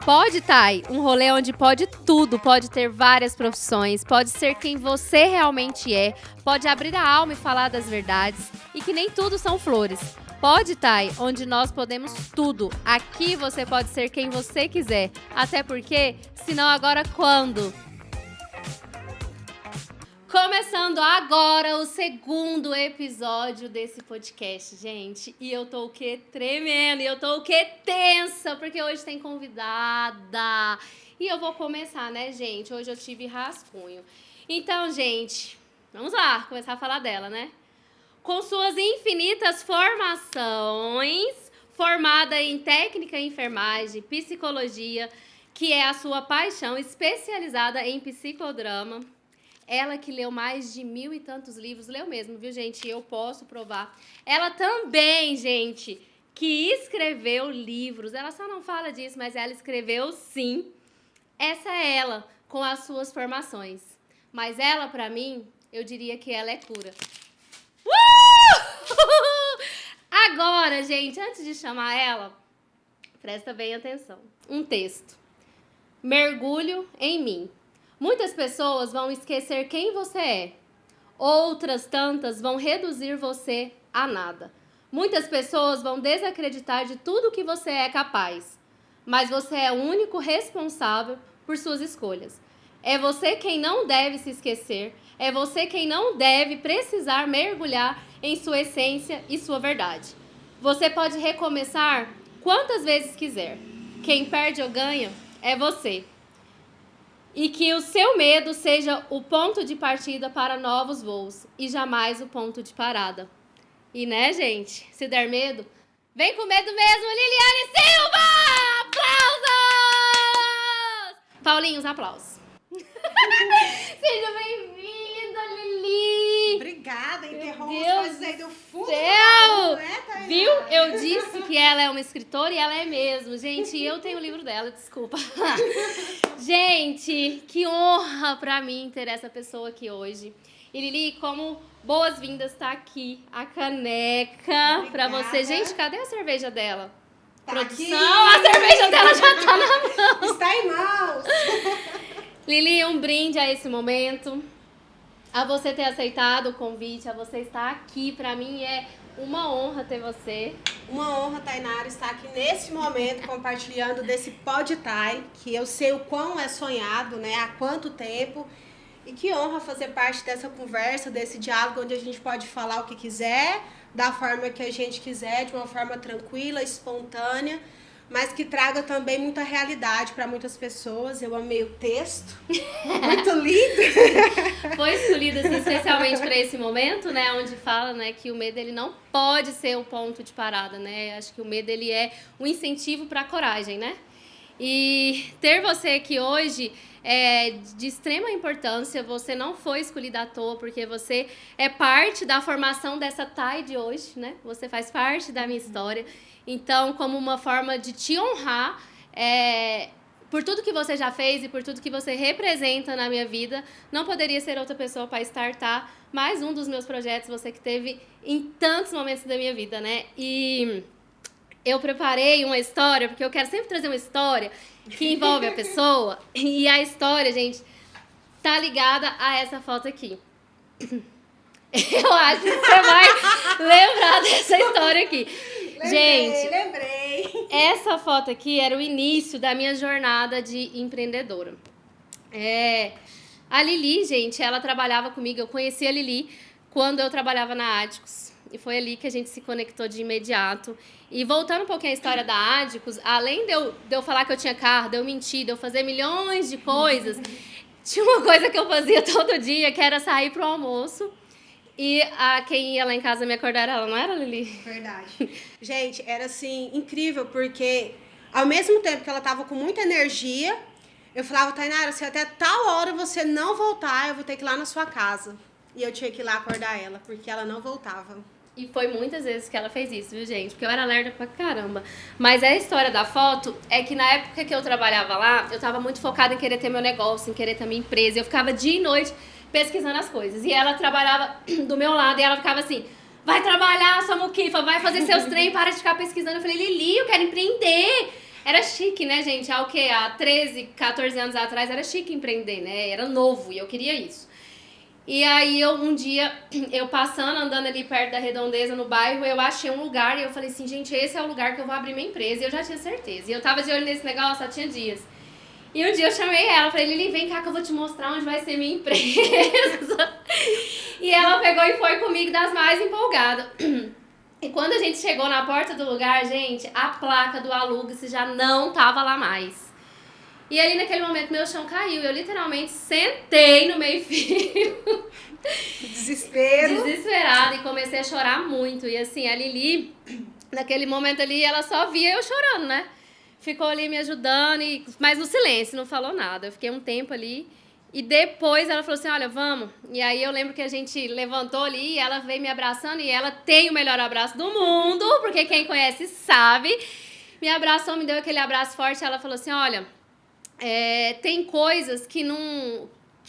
Pode, Thay, um rolê onde pode tudo, pode ter várias profissões, pode ser quem você realmente é, pode abrir a alma e falar das verdades, e que nem tudo são flores. Pode, Thay, onde nós podemos tudo. Aqui você pode ser quem você quiser, até porque, senão agora quando? Começando agora o segundo episódio desse podcast, gente. E eu tô o quê? Tremendo. E eu tô o quê? Tensa, porque hoje tem convidada. E eu vou começar, né, gente? Hoje eu tive rascunho. Então, gente, vamos lá, começar a falar dela, né? Com suas infinitas formações, formada em técnica em enfermagem, psicologia, que é a sua paixão, especializada em psicodrama. Ela que leu mais de 1000 e tantos livros, leu mesmo, viu, gente? Eu posso provar. Ela também, gente, que escreveu livros. Ela só não fala disso, mas ela escreveu sim. Essa é ela, com as suas formações. Mas ela, pra mim, eu diria que ela é cura. Agora, gente, antes de chamar ela, presta bem atenção. Um texto. Mergulho em mim. Muitas pessoas vão esquecer quem você é. Outras tantas vão reduzir você a nada. Muitas pessoas vão desacreditar de tudo que você é capaz. Mas você é o único responsável por suas escolhas. É você quem não deve se esquecer. É você quem não deve precisar mergulhar em sua essência e sua verdade. Você pode recomeçar quantas vezes quiser. Quem perde ou ganha é você. E que o seu medo seja o ponto de partida para novos voos e jamais o ponto de parada. E né, gente? Se der medo, vem com medo mesmo, Liliane Silva! Aplausos! Paulinhos, aplausos. Seja bem-vinda, Lili! Obrigada, interrompo Deus aí do fundo céu! né, Tainá? Viu? Eu disse que ela é uma escritora e ela é mesmo. Gente, eu tenho o livro dela, desculpa. Gente, que honra pra mim ter essa pessoa aqui hoje. E Lili, como boas-vindas, tá aqui a caneca pra você. Gente, cadê a cerveja dela? Tá Produção, aqui. a cerveja dela já tá na mão. Está em mãos. Lili, um brinde a esse momento. A você ter aceitado o convite, a você estar aqui. Pra mim é uma honra ter você. Uma honra, Tainara, estar aqui nesse momento compartilhando desse Podtai, que eu sei o quão é sonhado, né? Há quanto tempo. E que honra fazer parte dessa conversa, desse diálogo onde a gente pode falar o que quiser, da forma que a gente quiser, de uma forma tranquila, espontânea, mas que traga também muita realidade para muitas pessoas. Eu amei o texto, muito lindo. Foi escolhido assim, especialmente para esse momento, né, onde fala, né, que o medo ele não pode ser o ponto de parada, né? Acho que o medo ele é um incentivo para a coragem, né? E ter você aqui hoje é de extrema importância. Você não foi escolhida à toa, porque você é parte da formação dessa Thay de hoje, né? Você faz parte da minha história. Então, como uma forma de te honrar, por tudo que você já fez e por tudo que você representa na minha vida, não poderia ser outra pessoa para startar mais um dos meus projetos, você que teve em tantos momentos da minha vida, né? E eu preparei uma história, porque eu quero sempre trazer uma história que envolve a pessoa, e a história, gente, tá ligada a essa foto aqui. Eu acho que você vai lembrar dessa história aqui. Lembrei. Essa foto aqui era o início da minha jornada de empreendedora. A Lili, gente, ela trabalhava comigo. Eu conheci a Lili quando eu trabalhava na Áticos. E foi ali que a gente se conectou de imediato. E voltando um pouquinho à história da Áticos, além de eu falar que eu tinha carro, de eu mentir, de eu fazer milhões de coisas, tinha uma coisa que eu fazia todo dia, que era sair pro almoço. E quem ia lá em casa me acordar, ela não era, Lili? Verdade. Gente, era assim, incrível, porque ao mesmo tempo que ela tava com muita energia, eu falava, Tainara, se até tal hora você não voltar, eu vou ter que ir lá na sua casa. E eu tinha que ir lá acordar ela, porque ela não voltava. E foi muitas vezes que ela fez isso, viu, gente? Porque eu era lerda pra caramba. Mas a história da foto é que na época que eu trabalhava lá, eu tava muito focada em querer ter meu negócio, em querer ter minha empresa. Eu ficava dia e noite pesquisando as coisas. E ela trabalhava do meu lado e ela ficava assim, vai trabalhar, sua muquifa, vai fazer seus trem, para de ficar pesquisando. Eu falei, Lili, eu quero empreender. Era chique, né, gente? Há 13, 14 anos atrás era chique empreender, né? Era novo e eu queria isso. E aí, um dia, eu passando, andando ali perto da Redondeza, no bairro, eu achei um lugar e eu falei assim, gente, esse é o lugar que eu vou abrir minha empresa. E eu já tinha certeza. E eu tava de olho nesse negócio há tinha dias. E um dia eu chamei ela, falei, Lili, vem cá que eu vou te mostrar onde vai ser minha empresa. E ela pegou e foi comigo das mais empolgadas. E quando a gente chegou na porta do lugar, gente, a placa do aluga-se já não tava lá mais. E ali naquele momento meu chão caiu, eu literalmente sentei no meio-fio. Desesperada, e comecei a chorar muito. E assim, a Lili, naquele momento ali, ela só via eu chorando, né? Ficou ali me ajudando, mas no silêncio, não falou nada. Eu fiquei um tempo ali. E depois ela falou assim, olha, vamos. E aí eu lembro que a gente levantou ali, e ela veio me abraçando, e ela tem o melhor abraço do mundo, porque quem conhece sabe. Me abraçou, me deu aquele abraço forte, ela falou assim, olha, tem coisas que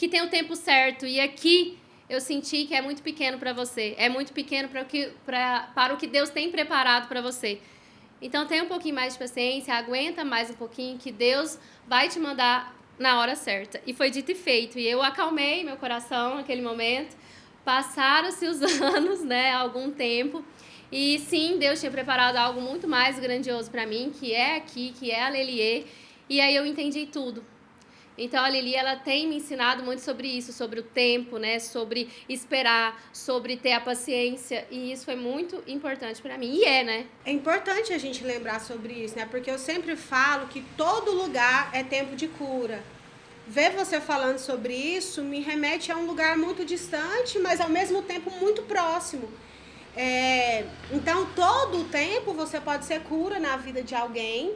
tem o tempo certo, e aqui eu senti que é muito pequeno para você, é muito pequeno para o que Deus tem preparado para você. Então tenha um pouquinho mais de paciência, aguenta mais um pouquinho, que Deus vai te mandar na hora certa. E foi dito e feito, e eu acalmei meu coração naquele momento. Passaram-se os anos, né, algum tempo, e sim, Deus tinha preparado algo muito mais grandioso para mim, que é aqui, que é a Lelier. E aí eu entendi tudo. Então a Lili, ela tem me ensinado muito sobre isso, sobre o tempo, né? Sobre esperar, sobre ter a paciência. E isso foi muito importante para mim. E né? É importante a gente lembrar sobre isso, né? Porque eu sempre falo que todo lugar é tempo de cura. Ver você falando sobre isso me remete a um lugar muito distante, mas ao mesmo tempo muito próximo. Então, todo o tempo você pode ser cura na vida de alguém.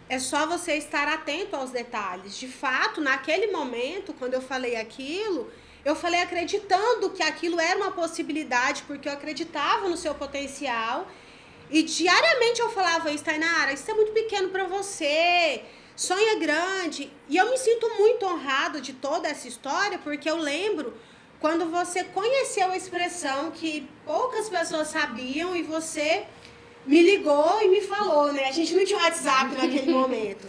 É só você estar atento aos detalhes. De fato, naquele momento, quando eu falei aquilo, eu falei acreditando que aquilo era uma possibilidade, porque eu acreditava no seu potencial. E diariamente eu falava isso, Tainara, isso é muito pequeno para você, sonha grande. E eu me sinto muito honrada de toda essa história, porque eu lembro quando você conheceu a expressão que poucas pessoas sabiam e você me ligou e me falou, né? A gente não tinha WhatsApp naquele momento.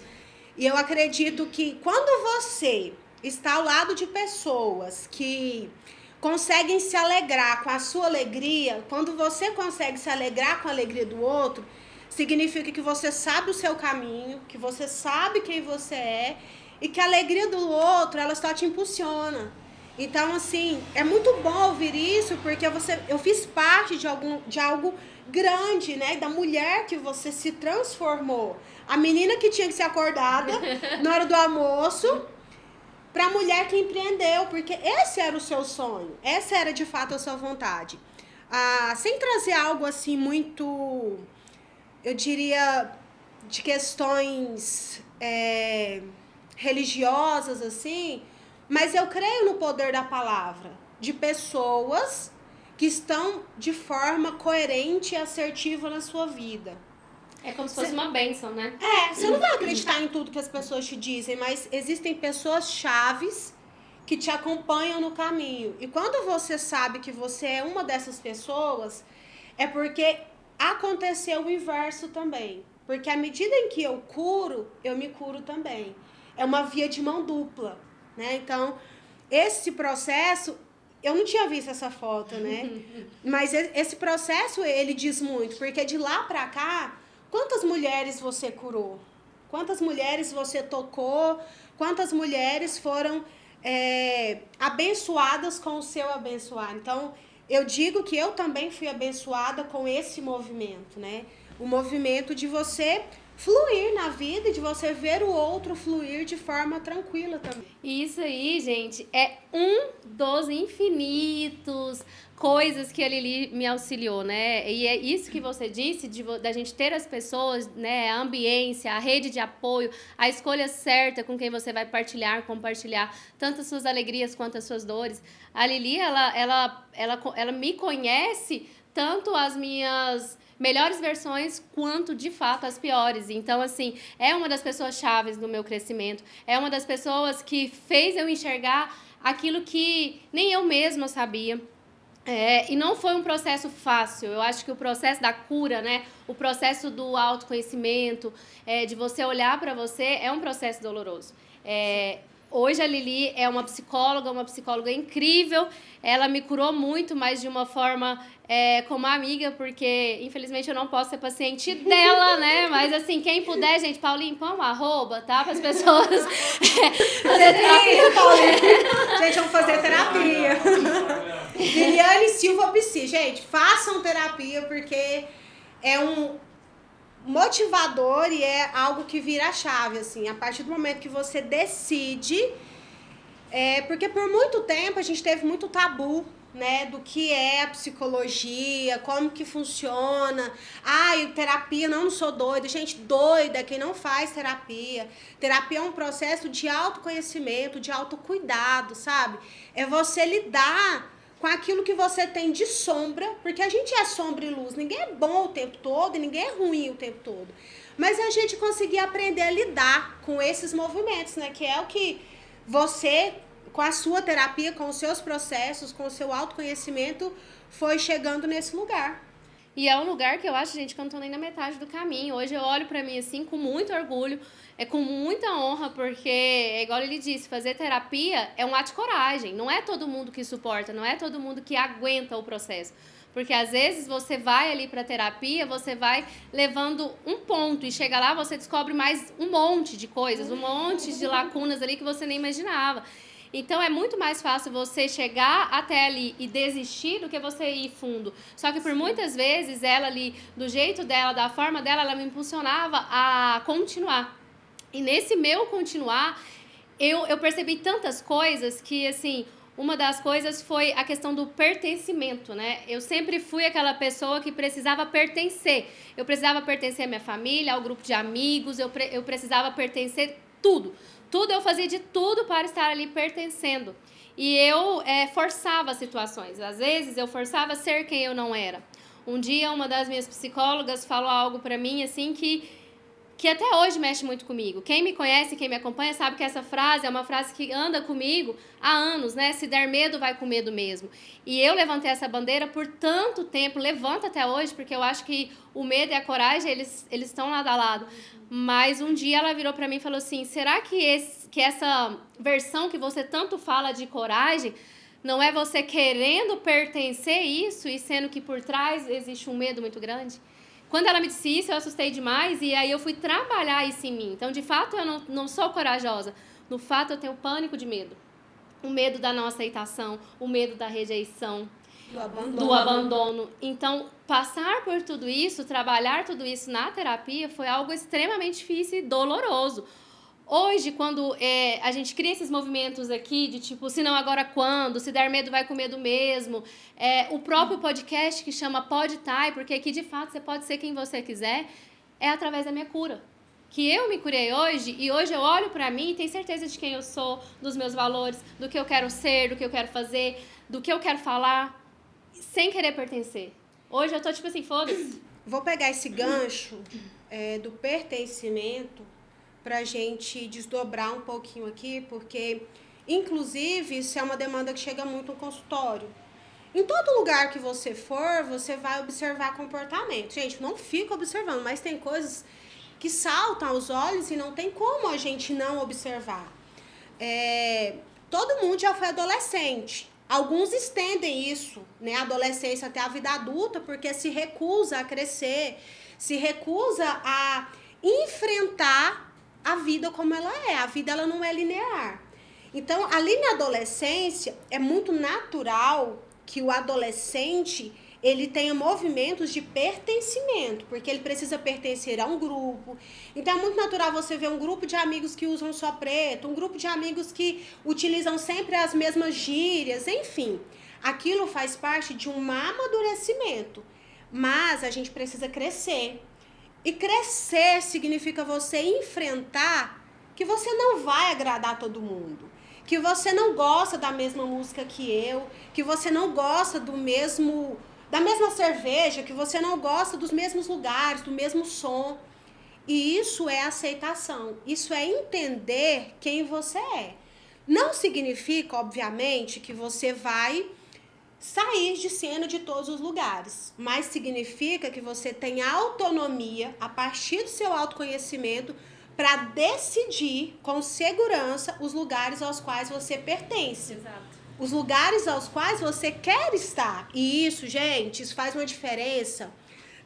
E eu acredito que quando você está ao lado de pessoas que conseguem se alegrar com a sua alegria, quando você consegue se alegrar com a alegria do outro, significa que você sabe o seu caminho, que você sabe quem você é e que a alegria do outro, ela só te impulsiona. Então, assim, é muito bom ouvir isso, porque eu fiz parte de algo grande, né? Da mulher que você se transformou. A menina que tinha que ser acordada na hora do almoço, para a mulher que empreendeu, porque esse era o seu sonho, essa era de fato a sua vontade. Sem trazer algo assim muito, eu diria, de questões religiosas, assim, mas eu creio no poder da palavra, de pessoas que estão de forma coerente e assertiva na sua vida. É como se fosse uma bênção, né? Você não vai acreditar em tudo que as pessoas te dizem, mas existem pessoas chaves que te acompanham no caminho. E quando você sabe que você é uma dessas pessoas, é porque aconteceu o inverso também. Porque à medida em que eu curo, eu me curo também. É uma via de mão dupla, né? Então, esse processo, eu não tinha visto essa foto, né? Mas esse processo, ele diz muito, porque de lá pra cá, quantas mulheres você curou? Quantas mulheres você tocou? Quantas mulheres foram abençoadas com o seu abençoar? Então, eu digo que eu também fui abençoada com esse movimento, né? O movimento de você fluir na vida e de você ver o outro fluir de forma tranquila também. E isso aí, gente, é um dos infinitos coisas que a Lili me auxiliou, né? E é isso que você disse, da gente ter as pessoas, né? A ambiência, a rede de apoio, a escolha certa com quem você vai compartilhar tanto as suas alegrias quanto as suas dores. A Lili, ela me conhece tanto as minhas melhores versões quanto, de fato, as piores. Então, assim, é uma das pessoas chaves do meu crescimento. É uma das pessoas que fez eu enxergar aquilo que nem eu mesma sabia. E não foi um processo fácil. Eu acho que o processo da cura, né? O processo do autoconhecimento, de você olhar para você, é um processo doloroso. Hoje a Lili é uma psicóloga incrível. Ela me curou muito, mas de uma forma como amiga, porque infelizmente eu não posso ser paciente dela, né? Mas assim, quem puder, gente, Paulinho, põe um arroba, tá? Para as pessoas fazer terapia, Paulinho. Gente, vamos fazer terapia. Liliane Silva Psi. Gente, façam terapia, porque é um motivador e é algo que vira a chave, assim, a partir do momento que você decide, porque por muito tempo a gente teve muito tabu, né, do que é a psicologia, como que funciona. Terapia, não sou doida. Gente, doida é quem não faz terapia. Terapia é um processo de autoconhecimento, de autocuidado, sabe? É você lidar com aquilo que você tem de sombra, porque a gente é sombra e luz. Ninguém é bom o tempo todo e ninguém é ruim o tempo todo. Mas a gente conseguir aprender a lidar com esses movimentos, né? Que é o que você, com a sua terapia, com os seus processos, com o seu autoconhecimento, foi chegando nesse lugar. E é um lugar que eu acho, gente, que eu não tô nem na metade do caminho. Hoje eu olho pra mim, assim, com muito orgulho, com muita honra, porque, igual ele disse, fazer terapia é um ato de coragem. Não é todo mundo que suporta, não é todo mundo que aguenta o processo. Porque, às vezes, você vai ali pra terapia, você vai levando um ponto, e chega lá, você descobre mais um monte de coisas, um monte de lacunas ali que você nem imaginava. Então, é muito mais fácil você chegar até ali e desistir do que você ir fundo. Só que, por muitas vezes, ela ali, do jeito dela, da forma dela, ela me impulsionava a continuar. E nesse meu continuar, eu percebi tantas coisas que, assim, uma das coisas foi a questão do pertencimento, né? Eu sempre fui aquela pessoa que precisava pertencer. Eu precisava pertencer à minha família, ao grupo de amigos, eu precisava pertencer tudo. Eu fazia de tudo para estar ali pertencendo. E eu forçava situações. Às vezes, eu forçava a ser quem eu não era. Um dia, uma das minhas psicólogas falou algo para mim, assim, que até hoje mexe muito comigo. Quem me conhece, quem me acompanha, sabe que essa frase é uma frase que anda comigo há anos, né? Se der medo, vai com medo mesmo. E eu levantei essa bandeira por tanto tempo, levanto até hoje, porque eu acho que o medo e a coragem, eles estão lado a lado. Mas um dia ela virou pra mim e falou assim, será que essa versão que você tanto fala de coragem não é você querendo pertencer a isso e sendo que por trás existe um medo muito grande? Quando ela me disse isso, eu assustei demais e aí eu fui trabalhar isso em mim. Então, de fato, eu não sou corajosa. No fato, eu tenho pânico de medo. O medo da não aceitação, o medo da rejeição, do abandono. Então, passar por tudo isso, trabalhar tudo isso na terapia foi algo extremamente difícil e doloroso. Hoje, quando a gente cria esses movimentos aqui de tipo, se não agora quando, se der medo vai com medo mesmo, o próprio podcast que chama Podtai, porque aqui de fato você pode ser quem você quiser, é através da minha cura. Que eu me curei hoje e hoje eu olho pra mim e tenho certeza de quem eu sou, dos meus valores, do que eu quero ser, do que eu quero fazer, do que eu quero falar, sem querer pertencer. Hoje eu tô tipo assim, foda-se. Vou pegar esse gancho do pertencimento para a gente desdobrar um pouquinho aqui, porque, inclusive, isso é uma demanda que chega muito no consultório. Em todo lugar que você for, você vai observar comportamento. Gente, não fica observando, mas tem coisas que saltam aos olhos e não tem como a gente não observar. Todo mundo já foi adolescente. Alguns estendem isso, né, a adolescência até a vida adulta, porque se recusa a crescer, se recusa a enfrentar a vida como ela é. A vida ela não é linear. Então, ali na adolescência, é muito natural que o adolescente ele tenha movimentos de pertencimento, porque ele precisa pertencer a um grupo. Então, é muito natural você ver um grupo de amigos que usam só preto, um grupo de amigos que utilizam sempre as mesmas gírias, enfim. Aquilo faz parte de um amadurecimento, mas a gente precisa crescer. E crescer significa você enfrentar que você não vai agradar todo mundo, que você não gosta da mesma música que eu, que você não gosta da mesma cerveja, que você não gosta dos mesmos lugares, do mesmo som. E isso é aceitação, isso é entender quem você é. Não significa, obviamente, que você vai sair de cena de todos os lugares, mas significa que você tem autonomia a partir do seu autoconhecimento para decidir com segurança os lugares aos quais você pertence. Exato. Os lugares aos quais você quer estar. E isso, gente, isso faz uma diferença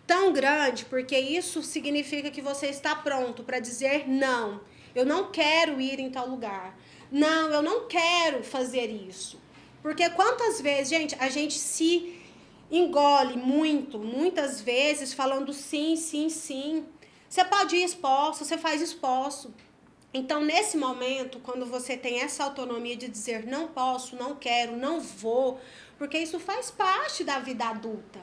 tão grande, porque isso significa que você está pronto para dizer não. Eu não quero ir em tal lugar. Não, eu não quero fazer isso. Porque quantas vezes, gente, a gente se engole muitas vezes falando sim, sim, sim. Você pode ir exposto, você faz exposto. Então, nesse momento, quando você tem essa autonomia de dizer não posso, não quero, não vou, porque isso faz parte da vida adulta.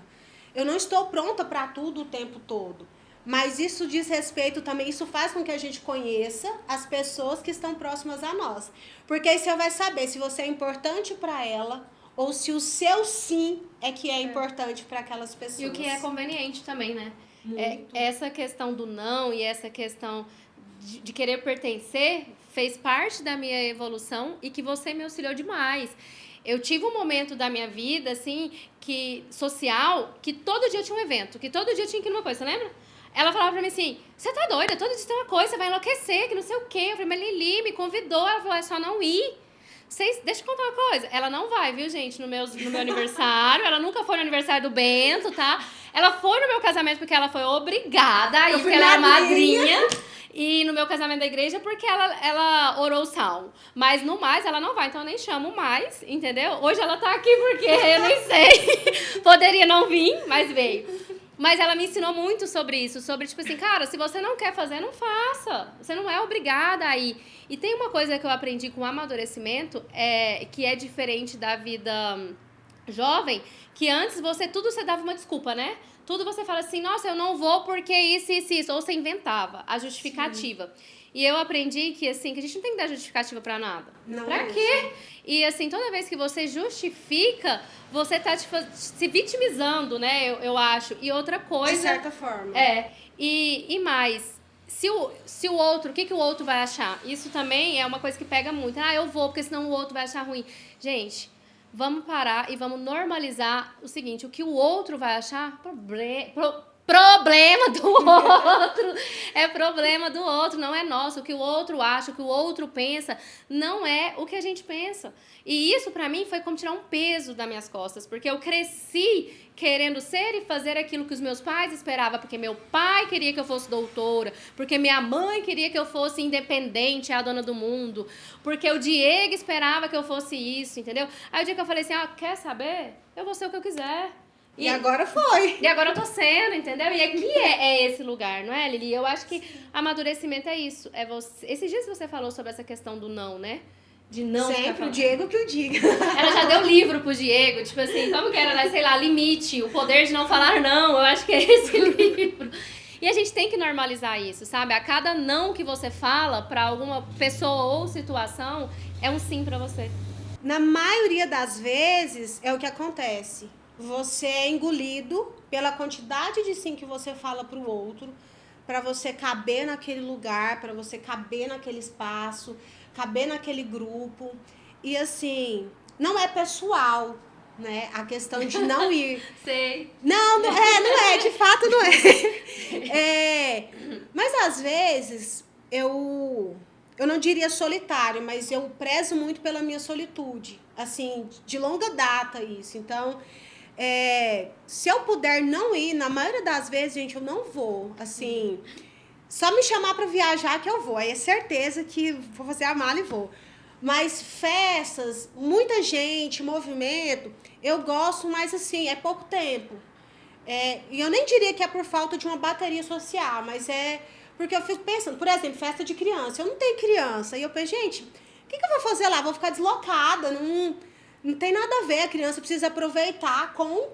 Eu não estou pronta para tudo o tempo todo. Mas isso diz respeito também, isso faz com que a gente conheça as pessoas que estão próximas a nós. Porque aí você vai saber se você é importante para ela ou se o seu sim é que é importante para aquelas pessoas. E o que é conveniente também, né? Muito. Essa questão do não e essa questão de querer pertencer fez parte da minha evolução e que você me auxiliou demais. Eu tive um momento da minha vida, assim, social, que todo dia tinha um evento, que todo dia tinha que ir numa coisa, você lembra? Ela falava pra mim assim, você tá doida, todo dia tem uma coisa, você vai enlouquecer, que não sei o quê. Eu falei, mas Lili me convidou, ela falou, é só não ir. Deixa eu contar uma coisa, ela não vai, viu, gente, no meu aniversário, ela nunca foi no aniversário do Bento, tá? Ela foi no meu casamento porque ela foi obrigada a ir, porque ela era madrinha. E no meu casamento da igreja, porque ela orou o salmo. Mas no mais, ela não vai, então eu nem chamo mais, entendeu? Hoje ela tá aqui porque eu nem sei. Poderia não vir, mas veio. Mas ela me ensinou muito sobre isso, sobre, tipo assim, cara, se você não quer fazer, não faça. Você não é obrigada a ir. E tem uma coisa que eu aprendi com o amadurecimento, que é diferente da vida jovem, que antes tudo você dava uma desculpa, né? Tudo você fala assim, nossa, eu não vou porque isso. Ou você inventava a justificativa. Sim. E eu aprendi que, assim, que a gente não tem que dar justificativa pra nada. Não. Pra quê? E, assim, toda vez que você justifica, você tá se vitimizando, né? Eu acho. E outra coisa... De certa forma. E mais, se o outro... O que o outro vai achar? Isso também é uma coisa que pega muito. Ah, eu vou, porque senão o outro vai achar ruim. Gente... Vamos parar e vamos normalizar o seguinte, o que o outro vai achar, problema do outro, é problema do outro, não é nosso. O que o outro acha, o que o outro pensa, não é o que a gente pensa. E isso, pra mim, foi como tirar um peso das minhas costas, porque eu cresci querendo ser e fazer aquilo que os meus pais esperavam, porque meu pai queria que eu fosse doutora, porque minha mãe queria que eu fosse independente, a dona do mundo, porque o Diego esperava que eu fosse isso, entendeu? Aí o dia que eu falei assim, quer saber? Eu vou ser o que eu quiser. E agora foi. E agora eu tô sendo, entendeu? E aqui é esse lugar, não é, Lili? Eu acho que amadurecimento é isso. Esses dias você falou sobre essa questão do não, né? De não sempre o Diego que o diga. Ela já deu livro pro Diego, tipo assim, como que era, né? Sei lá, Limite, o poder de não falar não. Eu acho que é esse livro. E a gente tem que normalizar isso, sabe? A cada não que você fala pra alguma pessoa ou situação, é um sim pra você. Na maioria das vezes, é o que acontece. Você é engolido pela quantidade de sim que você fala pro outro, para você caber naquele lugar, para você caber naquele espaço, caber naquele grupo. E assim, não é pessoal, né? A questão de não ir. Sei. Não é, de fato não é. Mas às vezes eu não diria solitário, mas eu prezo muito pela minha solitude. Assim, de longa data isso. Então, se eu puder não ir, na maioria das vezes, gente, eu não vou. Assim, só me chamar para viajar que eu vou. Aí é certeza que vou fazer a mala e vou. Mas festas, muita gente, movimento, eu gosto, mas assim, é pouco tempo. E eu nem diria que é por falta de uma bateria social, mas é porque eu fico pensando, por exemplo, festa de criança. Eu não tenho criança. E eu penso, gente, o que eu vou fazer lá? Vou ficar deslocada, não tem nada a ver, a criança precisa aproveitar com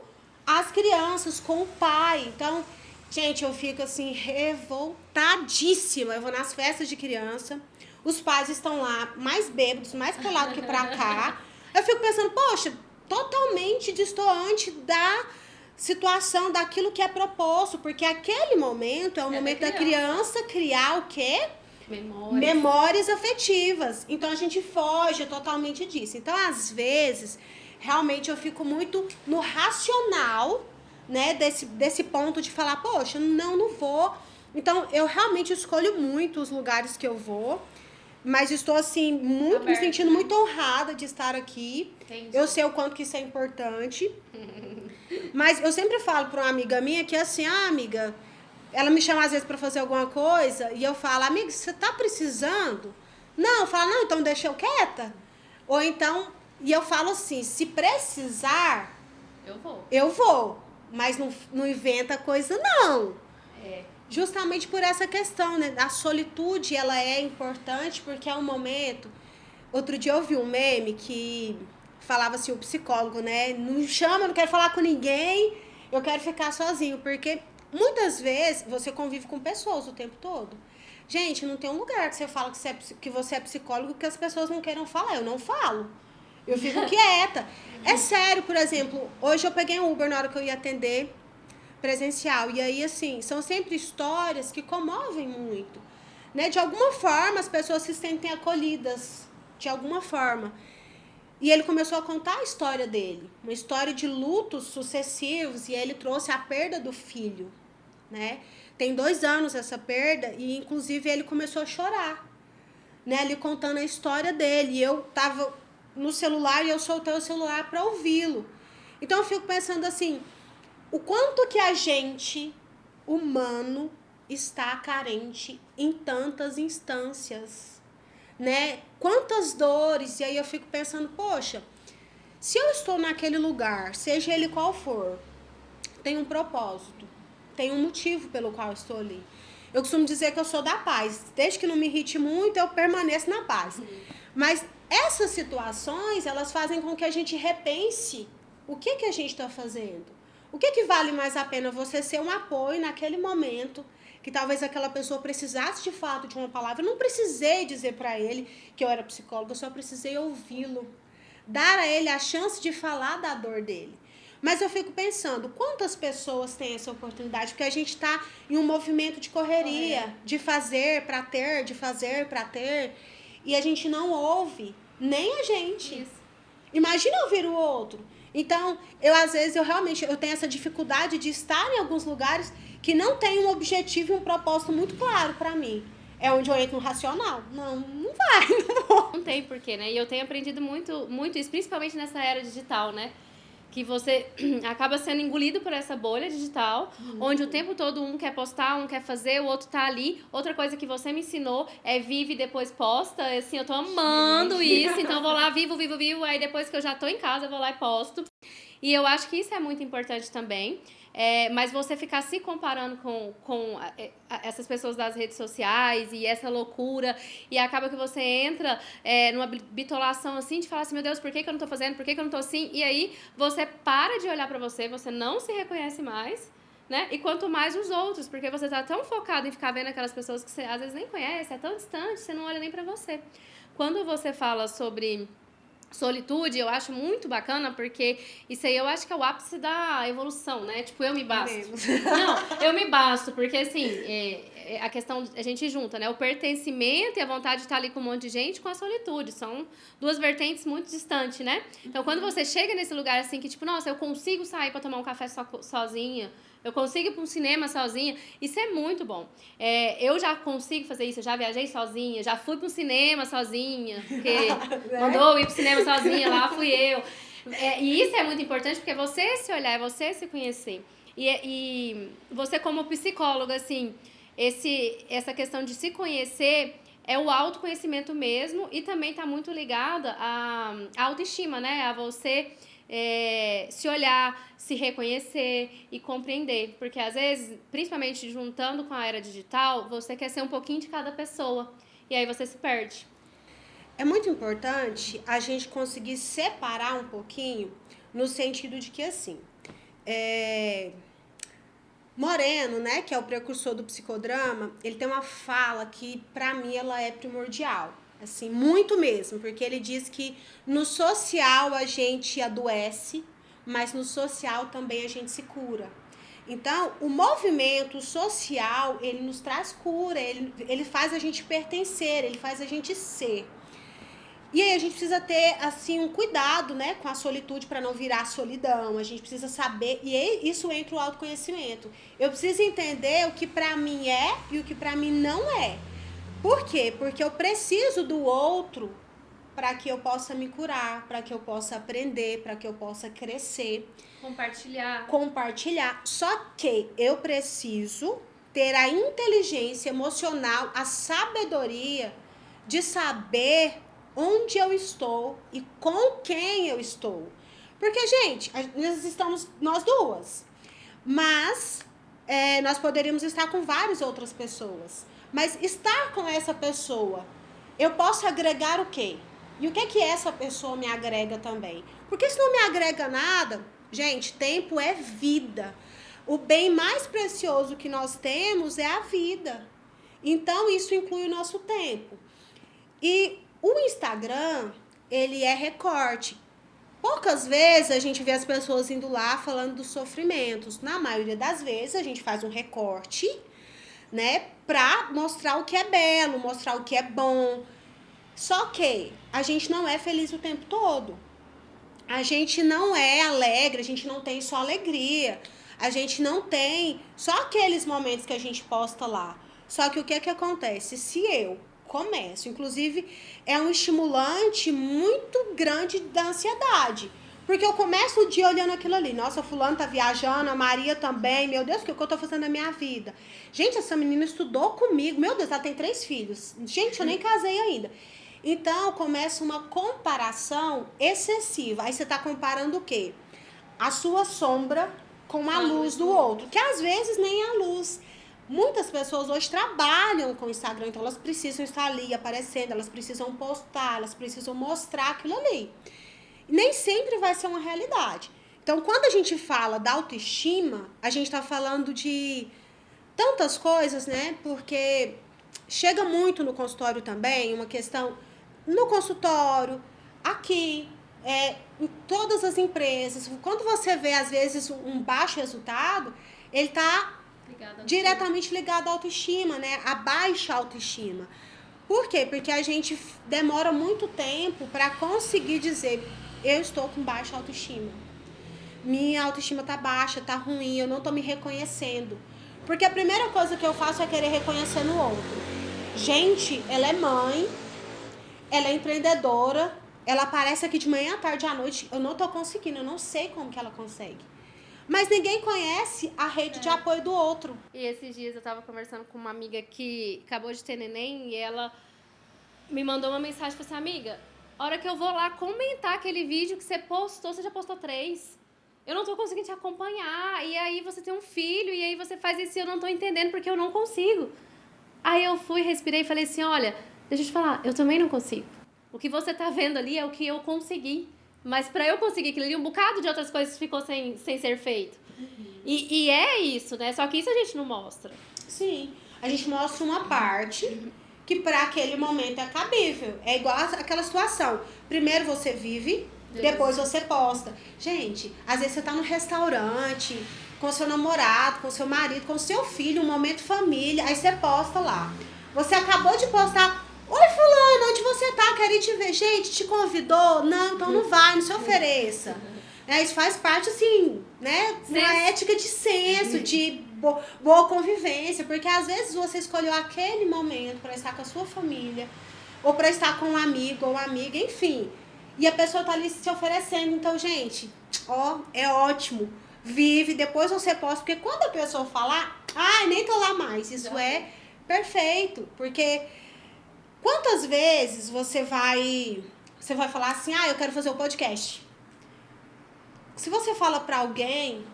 as crianças, com o pai. Então, gente, eu fico assim, revoltadíssima. Eu vou nas festas de criança, os pais estão lá mais bêbados, mais pra lá do que pra cá. Eu fico pensando, poxa, totalmente destoante da situação, daquilo que é proposto, porque aquele momento é o momento da criança criar o quê? Memórias afetivas. Então, a gente foge totalmente disso. Então, às vezes, realmente eu fico muito no racional, né, desse ponto de falar, poxa, não vou. Então, eu realmente escolho muito os lugares que eu vou, mas estou, assim, muito me sentindo muito honrada de estar aqui. Entendi. Eu sei o quanto que isso é importante. Mas eu sempre falo para uma amiga minha que, assim, amiga, ela me chama às vezes para fazer alguma coisa e eu falo, amiga, você tá precisando? Não, fala, não, então deixa eu quieta. Ou então, e eu falo assim, se precisar, eu vou. Mas não inventa coisa, não. Justamente por essa questão, né? A solitude, ela é importante porque é um momento... Outro dia eu vi um meme que falava assim, o psicólogo, né? Não chama, não quero falar com ninguém, eu quero ficar sozinho. Porque muitas vezes você convive com pessoas o tempo todo. Gente, não tem um lugar que você fala que você é psicólogo que as pessoas não queiram falar. Eu não falo. Eu fico quieta. É sério, por exemplo, hoje eu peguei um Uber na hora que eu ia atender presencial. E aí, assim, são sempre histórias que comovem muito. Né? De alguma forma, as pessoas se sentem acolhidas. De alguma forma. E ele começou a contar a história dele. Uma história de lutos sucessivos. E ele trouxe a perda do filho. Né? Tem 2 anos essa perda. E, inclusive, ele começou a chorar. Né? Ele contando a história dele. E eu tava no celular e eu soltei o celular para ouvi-lo. Então, eu fico pensando assim... O quanto que a gente, humano, está carente em tantas instâncias, né? Quantas dores, e aí eu fico pensando, poxa, se eu estou naquele lugar, seja ele qual for, tem um propósito, tem um motivo pelo qual eu estou ali. Eu costumo dizer que eu sou da paz, desde que não me irrite muito, eu permaneço na paz. Mas essas situações, elas fazem com que a gente repense o que a gente está fazendo. O que vale mais a pena? Você ser um apoio naquele momento que talvez aquela pessoa precisasse de fato de uma palavra. Eu não precisei dizer para ele que eu era psicóloga, eu só precisei ouvi-lo. Dar a ele a chance de falar da dor dele. Mas eu fico pensando, quantas pessoas têm essa oportunidade? Porque a gente está em um movimento de correria, de fazer para ter, de fazer para ter, e a gente não ouve nem a gente. Isso. Imagina ouvir o outro. Então, às vezes, eu tenho essa dificuldade de estar em alguns lugares que não tem um objetivo e um propósito muito claro para mim. É onde eu entro no racional. Não vai, não vou. Não tem porquê, né? E eu tenho aprendido muito, muito isso, principalmente nessa era digital, né? Que você acaba sendo engolido por essa bolha digital, onde o tempo todo um quer postar, um quer fazer, o outro tá ali. Outra coisa que você me ensinou é vive e depois posta. Assim, eu tô amando isso, então eu vou lá, vivo, aí depois que eu já tô em casa, eu vou lá e posto. E eu acho que isso é muito importante também. Mas você ficar se comparando com essas pessoas das redes sociais e essa loucura, e acaba que você entra numa bitolação assim, de falar assim, meu Deus, por que eu não tô fazendo, por que eu não tô assim? E aí você para de olhar pra você, você não se reconhece mais, né? E quanto mais os outros, porque você tá tão focado em ficar vendo aquelas pessoas que você às vezes nem conhece, é tão distante, você não olha nem pra você. Quando você fala sobre solitude, eu acho muito bacana, porque isso aí eu acho que é o ápice da evolução, né? Tipo, eu me basto. Não, eu me basto, porque assim, a questão, a gente junta, né? O pertencimento e a vontade de estar ali com um monte de gente com a solitude. São 2 vertentes muito distantes, né? Então, quando você chega nesse lugar assim, que tipo, nossa, eu consigo sair pra tomar um café sozinha, eu consigo ir para um cinema sozinha. Isso é muito bom. Eu já consigo fazer isso. Eu já viajei sozinha. Já fui para um cinema sozinha. Porque mandou ir para o cinema sozinha. Lá fui eu. E isso é muito importante porque você se olhar, é você se conhecer. E você como psicóloga, assim, essa questão de se conhecer é o autoconhecimento mesmo. E também está muito ligada à autoestima, né? A você... se olhar, se reconhecer e compreender. Porque, às vezes, principalmente juntando com a era digital, você quer ser um pouquinho de cada pessoa. E aí você se perde. É muito importante a gente conseguir separar um pouquinho no sentido de que, assim, Moreno, né, que é o precursor do psicodrama, ele tem uma fala que, pra mim, ela é primordial. Assim, muito mesmo, porque ele diz que no social a gente adoece, mas no social também a gente se cura. Então, o movimento social, ele nos traz cura, ele faz a gente pertencer, ele faz a gente ser. E aí a gente precisa ter, assim, um cuidado, né, com a solitude para não virar solidão. A gente precisa saber, e isso entra o autoconhecimento. Eu preciso entender o que para mim é e o que para mim não é. Por quê? Porque eu preciso do outro para que eu possa me curar, para que eu possa aprender, para que eu possa crescer. Compartilhar. Só que eu preciso ter a inteligência emocional, a sabedoria de saber onde eu estou e com quem eu estou. Porque, gente, nós estamos nós duas. Mas nós poderíamos estar com várias outras pessoas. Mas estar com essa pessoa, eu posso agregar o quê? E o que essa pessoa me agrega também? Porque se não me agrega nada, gente, tempo é vida. O bem mais precioso que nós temos é a vida. Então, isso inclui o nosso tempo. E o Instagram, ele é recorte. Poucas vezes a gente vê as pessoas indo lá falando dos sofrimentos. Na maioria das vezes, a gente faz um recorte, né, pra mostrar o que é belo, mostrar o que é bom. Só que a gente não é feliz o tempo todo. A gente não é alegre, a gente não tem só alegria. A gente não tem só aqueles momentos que a gente posta lá. Só que o que acontece? Se eu começo, inclusive, é um estimulante muito grande da ansiedade. Porque eu começo o dia olhando aquilo ali. Nossa, fulano tá viajando, a Maria também. Meu Deus, o que eu tô fazendo na minha vida? Gente, essa menina estudou comigo. Meu Deus, ela tem 3 filhos. Gente, eu nem casei ainda. Então, começa uma comparação excessiva. Aí você tá comparando o quê? A sua sombra com a luz do outro. Que às vezes nem é a luz. Muitas pessoas hoje trabalham com o Instagram, então elas precisam estar ali aparecendo, elas precisam postar, elas precisam mostrar aquilo ali. Nem sempre vai ser uma realidade. Então, quando a gente fala da autoestima, a gente está falando de tantas coisas, né? Porque chega muito no consultório também uma questão, no consultório, aqui, em todas as empresas. Quando você vê, às vezes, um baixo resultado, ele está diretamente ligado à autoestima, né? A baixa autoestima. Por quê? Porque a gente demora muito tempo para conseguir dizer: eu estou com baixa autoestima. Minha autoestima tá baixa, tá ruim, eu não tô me reconhecendo. Porque a primeira coisa que eu faço é querer reconhecer no outro. Gente, ela é mãe, ela é empreendedora, ela aparece aqui de manhã, à tarde, à noite. Eu não tô conseguindo, eu não sei como que ela consegue. Mas ninguém conhece a rede de apoio do outro. E esses dias eu tava conversando com uma amiga que acabou de ter neném e ela me mandou uma mensagem e falou assim: amiga, a hora que eu vou lá comentar aquele vídeo que você postou, você já postou 3. Eu não tô conseguindo te acompanhar. E aí você tem um filho e aí você faz isso e eu não tô entendendo porque eu não consigo. Aí eu fui, respirei e falei assim: olha, deixa eu te falar, eu também não consigo. O que você tá vendo ali é o que eu consegui. Mas para eu conseguir aquilo ali, um bocado de outras coisas ficou sem ser feito. E é isso, né? Só que isso a gente não mostra. Sim, a gente mostra uma parte que para aquele momento é cabível. É igual aquela situação. Primeiro você vive, depois você posta. Gente, às vezes você tá no restaurante, com seu namorado, com seu marido, com seu filho, um momento família, aí você posta lá. Você acabou de postar: oi, fulano, onde você tá? Quero ir te ver. Gente, te convidou? Não, então não vai, não se ofereça. Isso faz parte, assim, né? Uma ética de senso, de boa convivência. Porque às vezes você escolheu aquele momento para estar com a sua família, ou para estar com um amigo ou amiga, enfim. E a pessoa tá ali se oferecendo. Então, gente, é ótimo. Vive, depois você posta. Porque quando a pessoa falar: ai, nem tô lá mais. Isso é perfeito. Porque quantas vezes você vai falar assim: eu quero fazer um podcast. Se você fala pra alguém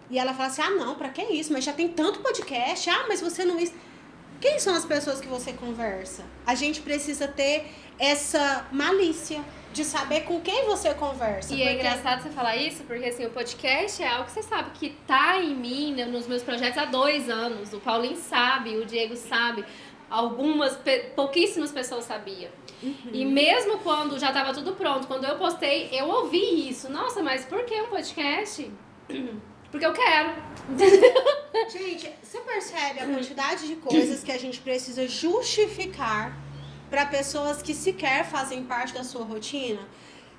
e ela fala assim: não, pra que isso? Mas já tem tanto podcast. Mas você não... Quem são as pessoas que você conversa? A gente precisa ter essa malícia de saber com quem você conversa. E é engraçado você falar isso, porque assim, o podcast é algo que você sabe que tá em mim, nos meus projetos há 2 anos. O Paulinho sabe, o Diego sabe. Pouquíssimas pessoas sabiam. E mesmo quando já estava tudo pronto, quando eu postei, eu ouvi isso. Nossa, mas por que um podcast? Porque eu quero. Gente, você percebe a quantidade de coisas que a gente precisa justificar para pessoas que sequer fazem parte da sua rotina.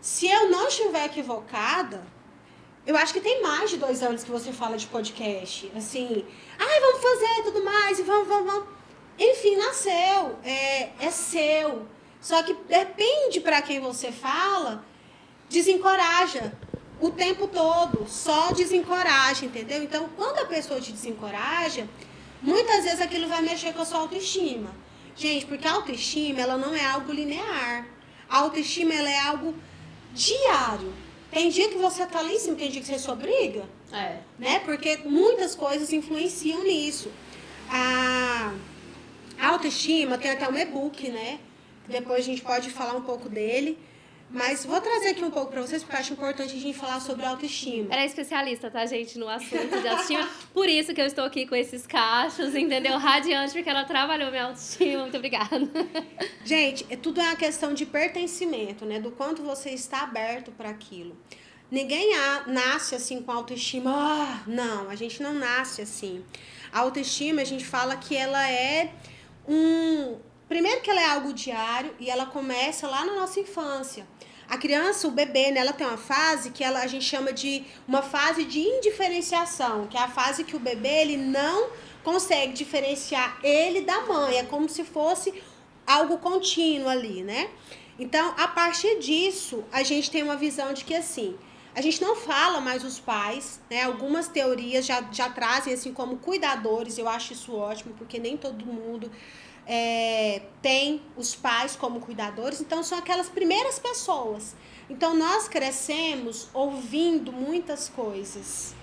Se eu não estiver equivocada, eu acho que tem mais de 2 anos que você fala de podcast. Assim, vamos fazer tudo mais, e vamos. Enfim, nasceu, é seu. Só que depende para quem você fala, desencoraja o tempo todo, só desencoraja, entendeu? Então, quando a pessoa te desencoraja, muitas vezes aquilo vai mexer com a sua autoestima. Gente, porque a autoestima, ela não é algo linear. A autoestima, ela é algo diário. Tem dia que você tá lá em cima, tem dia que você só briga. Né? Porque muitas coisas influenciam nisso. A autoestima tem até um e-book, né? Depois a gente pode falar um pouco dele. Mas vou trazer aqui um pouco para vocês, porque eu acho importante a gente falar sobre autoestima. Ela é especialista, tá, gente, no assunto de autoestima. Por isso que eu estou aqui com esses cachos, entendeu? Radiante, porque ela trabalhou minha autoestima. Muito obrigada. Gente, tudo é uma questão de pertencimento, né? Do quanto você está aberto para aquilo. Ninguém nasce assim com autoestima. Não, a gente não nasce assim. A autoestima, a gente fala que ela é Primeiro que ela é algo diário e ela começa lá na nossa infância. A criança, o bebê, né, ela tem uma fase que a gente chama de uma fase de indiferenciação, que é a fase que o bebê ele não consegue diferenciar ele da mãe. É como se fosse algo contínuo ali, né? Então, a partir disso, a gente tem uma visão de que, assim, a gente não fala mais os pais, né? Algumas teorias já trazem, assim, como cuidadores. Eu acho isso ótimo, porque nem todo mundo tem os pais como cuidadores. Então, são aquelas primeiras pessoas. Então, nós crescemos ouvindo muitas coisas.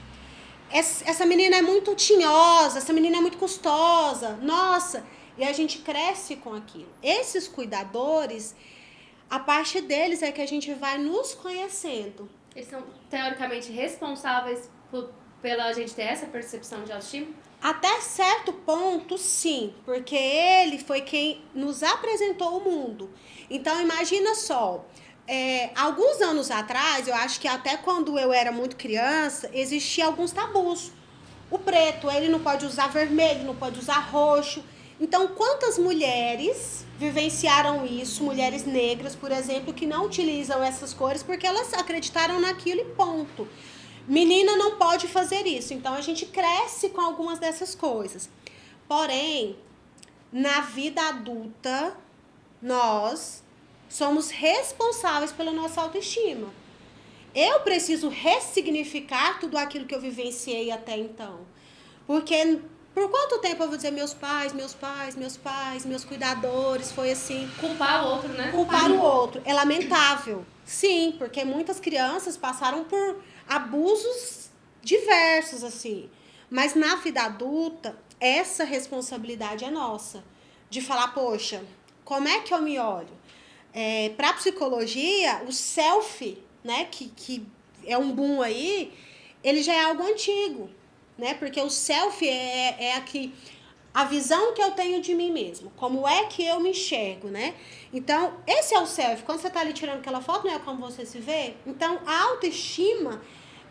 Essa menina é muito tinhosa, essa menina é muito custosa. Nossa! E a gente cresce com aquilo. Esses cuidadores, a parte deles é que a gente vai nos conhecendo. Eles são, teoricamente, responsáveis pela gente ter essa percepção de autoestima? Até certo ponto, sim. Porque ele foi quem nos apresentou o mundo. Então, imagina só. Alguns anos atrás, eu acho que até quando eu era muito criança, existia alguns tabus. O preto, ele não pode usar vermelho, não pode usar roxo. Então, quantas mulheres vivenciaram isso, mulheres negras, por exemplo, que não utilizam essas cores porque elas acreditaram naquilo e ponto. Menina não pode fazer isso. Então, a gente cresce com algumas dessas coisas. Porém, na vida adulta, nós somos responsáveis pela nossa autoestima. Eu preciso ressignificar tudo aquilo que eu vivenciei até então. Porque por quanto tempo eu vou dizer meus pais, meus cuidadores, foi assim. Culpar o outro, né? Culpar o outro. É lamentável. Sim, porque muitas crianças passaram por abusos diversos, assim. Mas na vida adulta, essa responsabilidade é nossa. De falar, poxa, como é que eu me olho? Para a psicologia, o self, né, que é um boom aí, ele já é algo antigo, né? Porque o self é aqui a visão que eu tenho de mim mesmo, como é que eu me enxergo, né? Então, esse é o self. Quando você tá ali tirando aquela foto, não é como você se vê? Então, a autoestima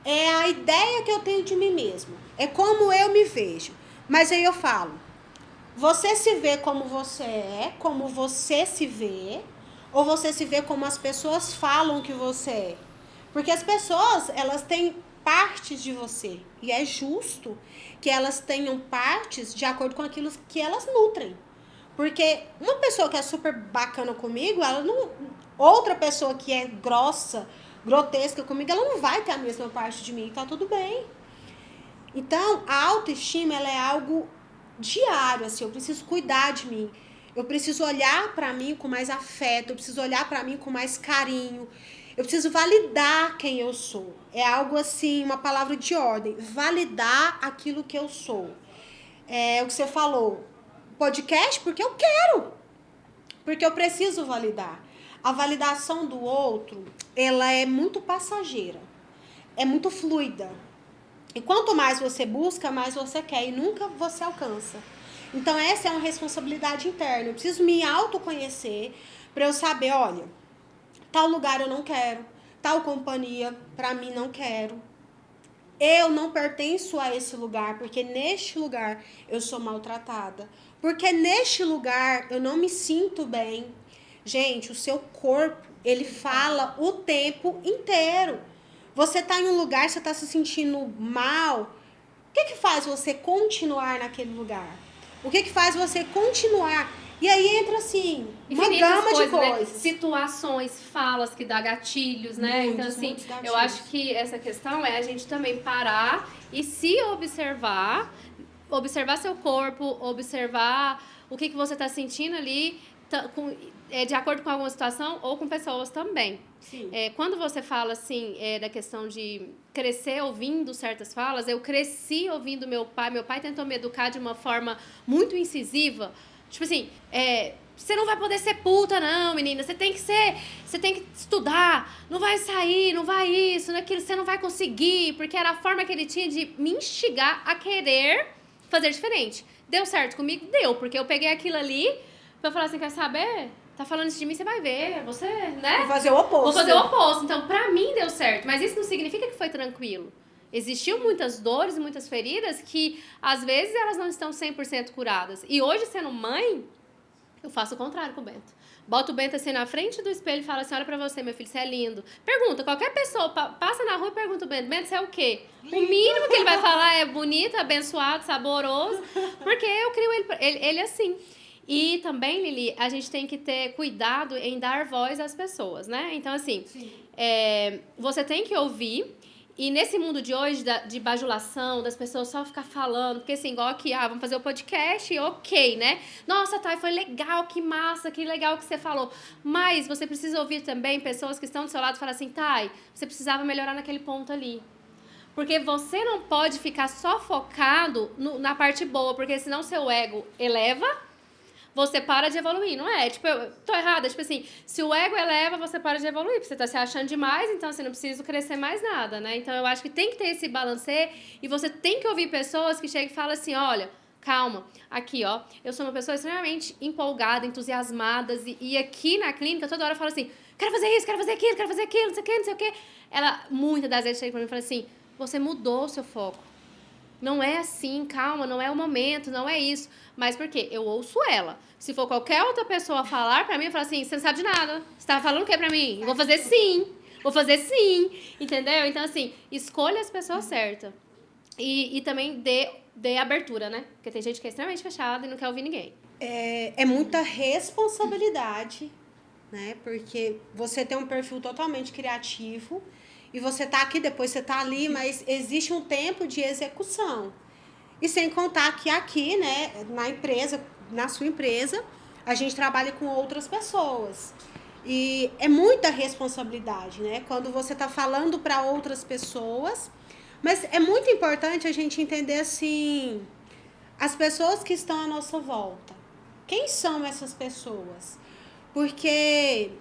é a ideia que eu tenho de mim mesmo, é como eu me vejo. Mas aí eu falo, você se vê como você é, como você se vê, ou você se vê como as pessoas falam que você é? Porque as pessoas, elas têm partes de você. E é justo que elas tenham partes de acordo com aquilo que elas nutrem. Porque uma pessoa que é super bacana comigo, ela não, outra pessoa que é grossa, grotesca comigo, ela não vai ter a mesma parte de mim. Tá tudo bem. Então, a autoestima, ela é algo diário, assim. Eu preciso cuidar de mim. Eu preciso olhar para mim com mais afeto. Eu preciso olhar para mim com mais carinho. Eu preciso validar quem eu sou. É algo assim, uma palavra de ordem. Validar aquilo que eu sou. É o que você falou. Podcast, porque eu quero. Porque eu preciso validar. A validação do outro, ela é muito passageira. É muito fluida. E quanto mais você busca, mais você quer. E nunca você alcança. Então, essa é uma responsabilidade interna. Eu preciso me autoconhecer para eu saber, olha, tal lugar eu não quero, tal companhia para mim não quero. Eu não pertenço a esse lugar, porque neste lugar eu sou maltratada. Porque neste lugar eu não me sinto bem. Gente, o seu corpo, ele fala o tempo inteiro. Você tá em um lugar, você tá se sentindo mal. O que faz você continuar naquele lugar? O que faz você continuar? E aí entra, assim, uma gama de coisas. Né? Situações, falas que dá gatilhos, né? Então, assim, eu acho que essa questão é a gente também parar e se observar seu corpo, observar o que você está sentindo ali, de acordo com alguma situação ou com pessoas também. Quando você fala, assim, da questão de crescer ouvindo certas falas, eu cresci ouvindo meu pai tentou me educar de uma forma muito incisiva. Tipo assim, você não vai poder ser puta, não, menina. Você tem que estudar. Não vai sair, não vai isso, naquilo. Você não vai conseguir. Porque era a forma que ele tinha de me instigar a querer fazer diferente. Deu certo comigo? Deu. Porque eu peguei aquilo ali pra falar assim, quer saber? Tá falando isso de mim, você vai ver. Você, né? Vou fazer o oposto. Vou fazer o oposto. Então, pra mim, deu certo. Mas isso não significa que foi tranquilo. Existiam muitas dores e muitas feridas que, às vezes, elas não estão 100% curadas. E hoje, sendo mãe, eu faço o contrário com o Bento. Boto o Bento assim na frente do espelho e falo assim, olha pra você, meu filho, você é lindo. Pergunta, qualquer pessoa passa na rua e pergunta o Bento, você é o quê? Lindo. O mínimo que ele vai falar é bonito, abençoado, saboroso, porque eu crio ele assim. E também, Lili, a gente tem que ter cuidado em dar voz às pessoas, né? Então, assim, você tem que ouvir. E nesse mundo de hoje, de bajulação, das pessoas só ficar falando, porque assim, igual aqui, vamos fazer o podcast, ok, né? Nossa, Thay, foi legal, que massa, que legal que você falou. Mas você precisa ouvir também pessoas que estão do seu lado e falar assim, Thay, você precisava melhorar naquele ponto ali. Porque você não pode ficar só focado na parte boa, porque senão seu ego eleva, você para de evoluir, não é? Tipo, eu tô errada. Tipo assim, se o ego eleva, você para de evoluir, porque você tá se achando demais, então você não precisa crescer mais nada, né? Então eu acho que tem que ter esse balanceio e você tem que ouvir pessoas que chegam e falam assim, olha, calma, aqui, ó, eu sou uma pessoa extremamente empolgada, entusiasmada, e aqui na clínica toda hora eu falo assim, quero fazer isso, quero fazer aquilo, quero fazer aquilo, não sei o que, não sei o que. Ela, muitas das vezes, chega pra mim e fala assim, você mudou o seu foco. Não é assim, calma, não é o momento, não é isso. Mas por quê? Eu ouço ela. Se for qualquer outra pessoa falar pra mim, eu falo assim, você não sabe de nada. Você tá falando o que pra mim? Eu vou fazer sim. Vou fazer sim. Entendeu? Então, assim, escolha as pessoas certas. E também dê abertura, né? Porque tem gente que é extremamente fechada e não quer ouvir ninguém. É muita responsabilidade, né? Porque você tem um perfil totalmente criativo e você tá aqui, depois você tá ali, mas existe um tempo de execução. E sem contar que aqui, né, na sua empresa, a gente trabalha com outras pessoas. E é muita responsabilidade, né? Quando você tá falando para outras pessoas. Mas é muito importante a gente entender, assim, as pessoas que estão à nossa volta. Quem são essas pessoas? Porque,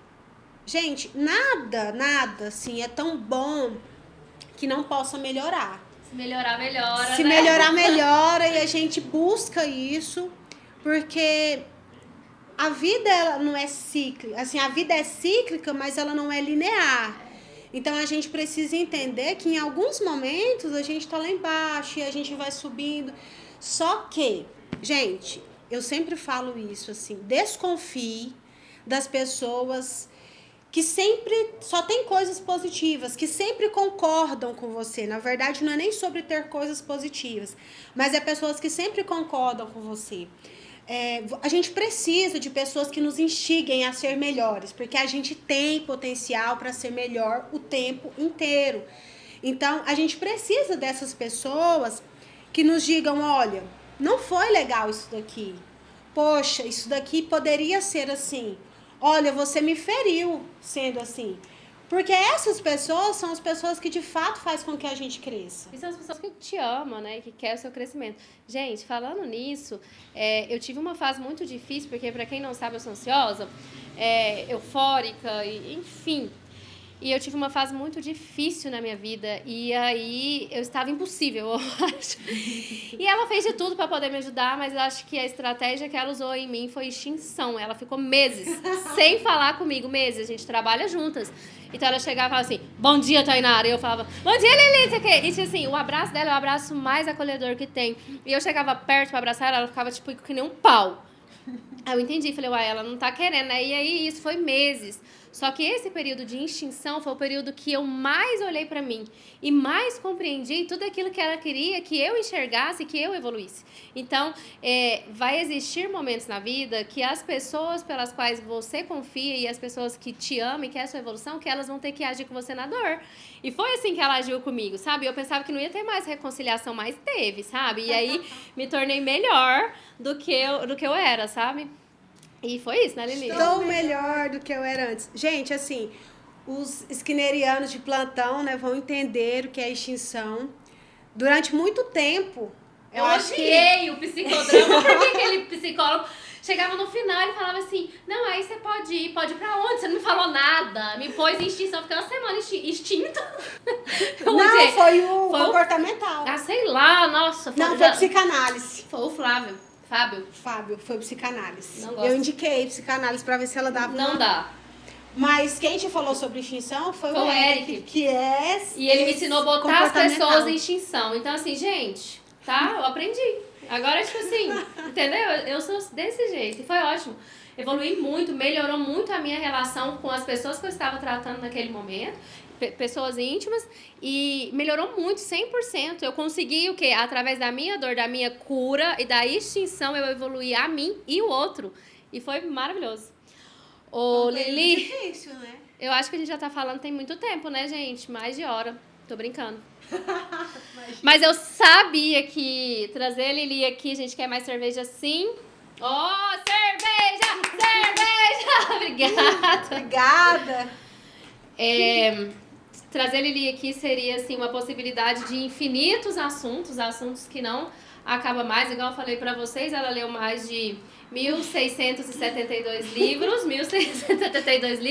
gente, nada, assim, é tão bom que não possa melhorar. Se melhorar, melhora, Se melhorar, melhora, e a gente busca isso, porque a vida, ela não é cíclica. Assim, a vida é cíclica, mas ela não é linear. Então, a gente precisa entender que em alguns momentos a gente tá lá embaixo e a gente vai subindo. Só que, gente, eu sempre falo isso, assim, desconfie das pessoas que sempre só tem coisas positivas, que sempre concordam com você. Na verdade, não é nem sobre ter coisas positivas, mas é pessoas que sempre concordam com você. A gente precisa de pessoas que nos instiguem a ser melhores, porque a gente tem potencial para ser melhor o tempo inteiro. Então, a gente precisa dessas pessoas que nos digam, olha, não foi legal isso daqui. Poxa, isso daqui poderia ser assim. Olha, você me feriu sendo assim. Porque essas pessoas são as pessoas que de fato fazem com que a gente cresça. E são as pessoas que te amam, né? Que querem o seu crescimento. Gente, falando nisso, eu tive uma fase muito difícil, porque pra quem não sabe, eu sou ansiosa, eufórica, enfim. E eu tive uma fase muito difícil na minha vida. E aí eu estava impossível, eu acho. E ela fez de tudo para poder me ajudar, mas eu acho que a estratégia que ela usou em mim foi extinção. Ela ficou meses sem falar comigo, meses. A gente trabalha juntas. Então ela chegava e falava assim, bom dia, Tainara. E eu falava, bom dia, Lili, isso aqui. E assim, o abraço dela é o abraço mais acolhedor que tem. E eu chegava perto para abraçar ela, ela ficava tipo que nem um pau. Aí eu entendi, falei, uai, ela não tá querendo, né? E aí isso foi meses. Só que esse período de extinção foi o período que eu mais olhei pra mim e mais compreendi tudo aquilo que ela queria que eu enxergasse, que eu evoluísse. Então, vai existir momentos na vida que as pessoas pelas quais você confia e as pessoas que te amam e querem a sua evolução, que elas vão ter que agir com você na dor. E foi assim que ela agiu comigo, sabe? Eu pensava que não ia ter mais reconciliação, mas teve, sabe? E aí me tornei melhor do que eu era, sabe? E foi isso, né, Lili? Estou melhor do que eu era antes. Gente, assim, os skinnerianos de plantão, né, vão entender o que é extinção. Durante muito tempo, eu odiei o psicodrama, porque aquele psicólogo chegava no final e falava assim, não, aí você pode ir pra onde? Você não me falou nada, me pôs em extinção, fiquei uma semana extinto. Não, foi o comportamental. Ah, sei lá, nossa. Não, foi psicanálise. Foi o Fábio, foi psicanálise. Não gosto. Eu indiquei psicanálise pra ver se ela dava. Não dá. Mas quem te falou sobre extinção foi o Eric. Que é... E ele me ensinou a botar as pessoas em extinção. Então, assim, gente, tá? Eu aprendi. Agora, tipo assim, entendeu? Eu sou desse jeito. E foi ótimo. Evoluí muito, melhorou muito a minha relação com as pessoas que eu estava tratando naquele momento. Pessoas íntimas, e melhorou muito, 100%. Eu consegui o quê? Através da minha dor, da minha cura e da extinção, eu evoluí a mim e o outro. E foi maravilhoso. Ô, Lili, difícil, né? Eu acho que a gente já tá falando tem muito tempo, né, gente? Mais de hora. Tô brincando. Mas eu sabia que trazer a Lili aqui, a gente quer mais cerveja sim. Oh, cerveja! Obrigada! Trazer a Lili aqui seria, assim, uma possibilidade de infinitos assuntos que não acaba mais. Igual eu falei pra vocês, ela leu mais de 1.672 livros,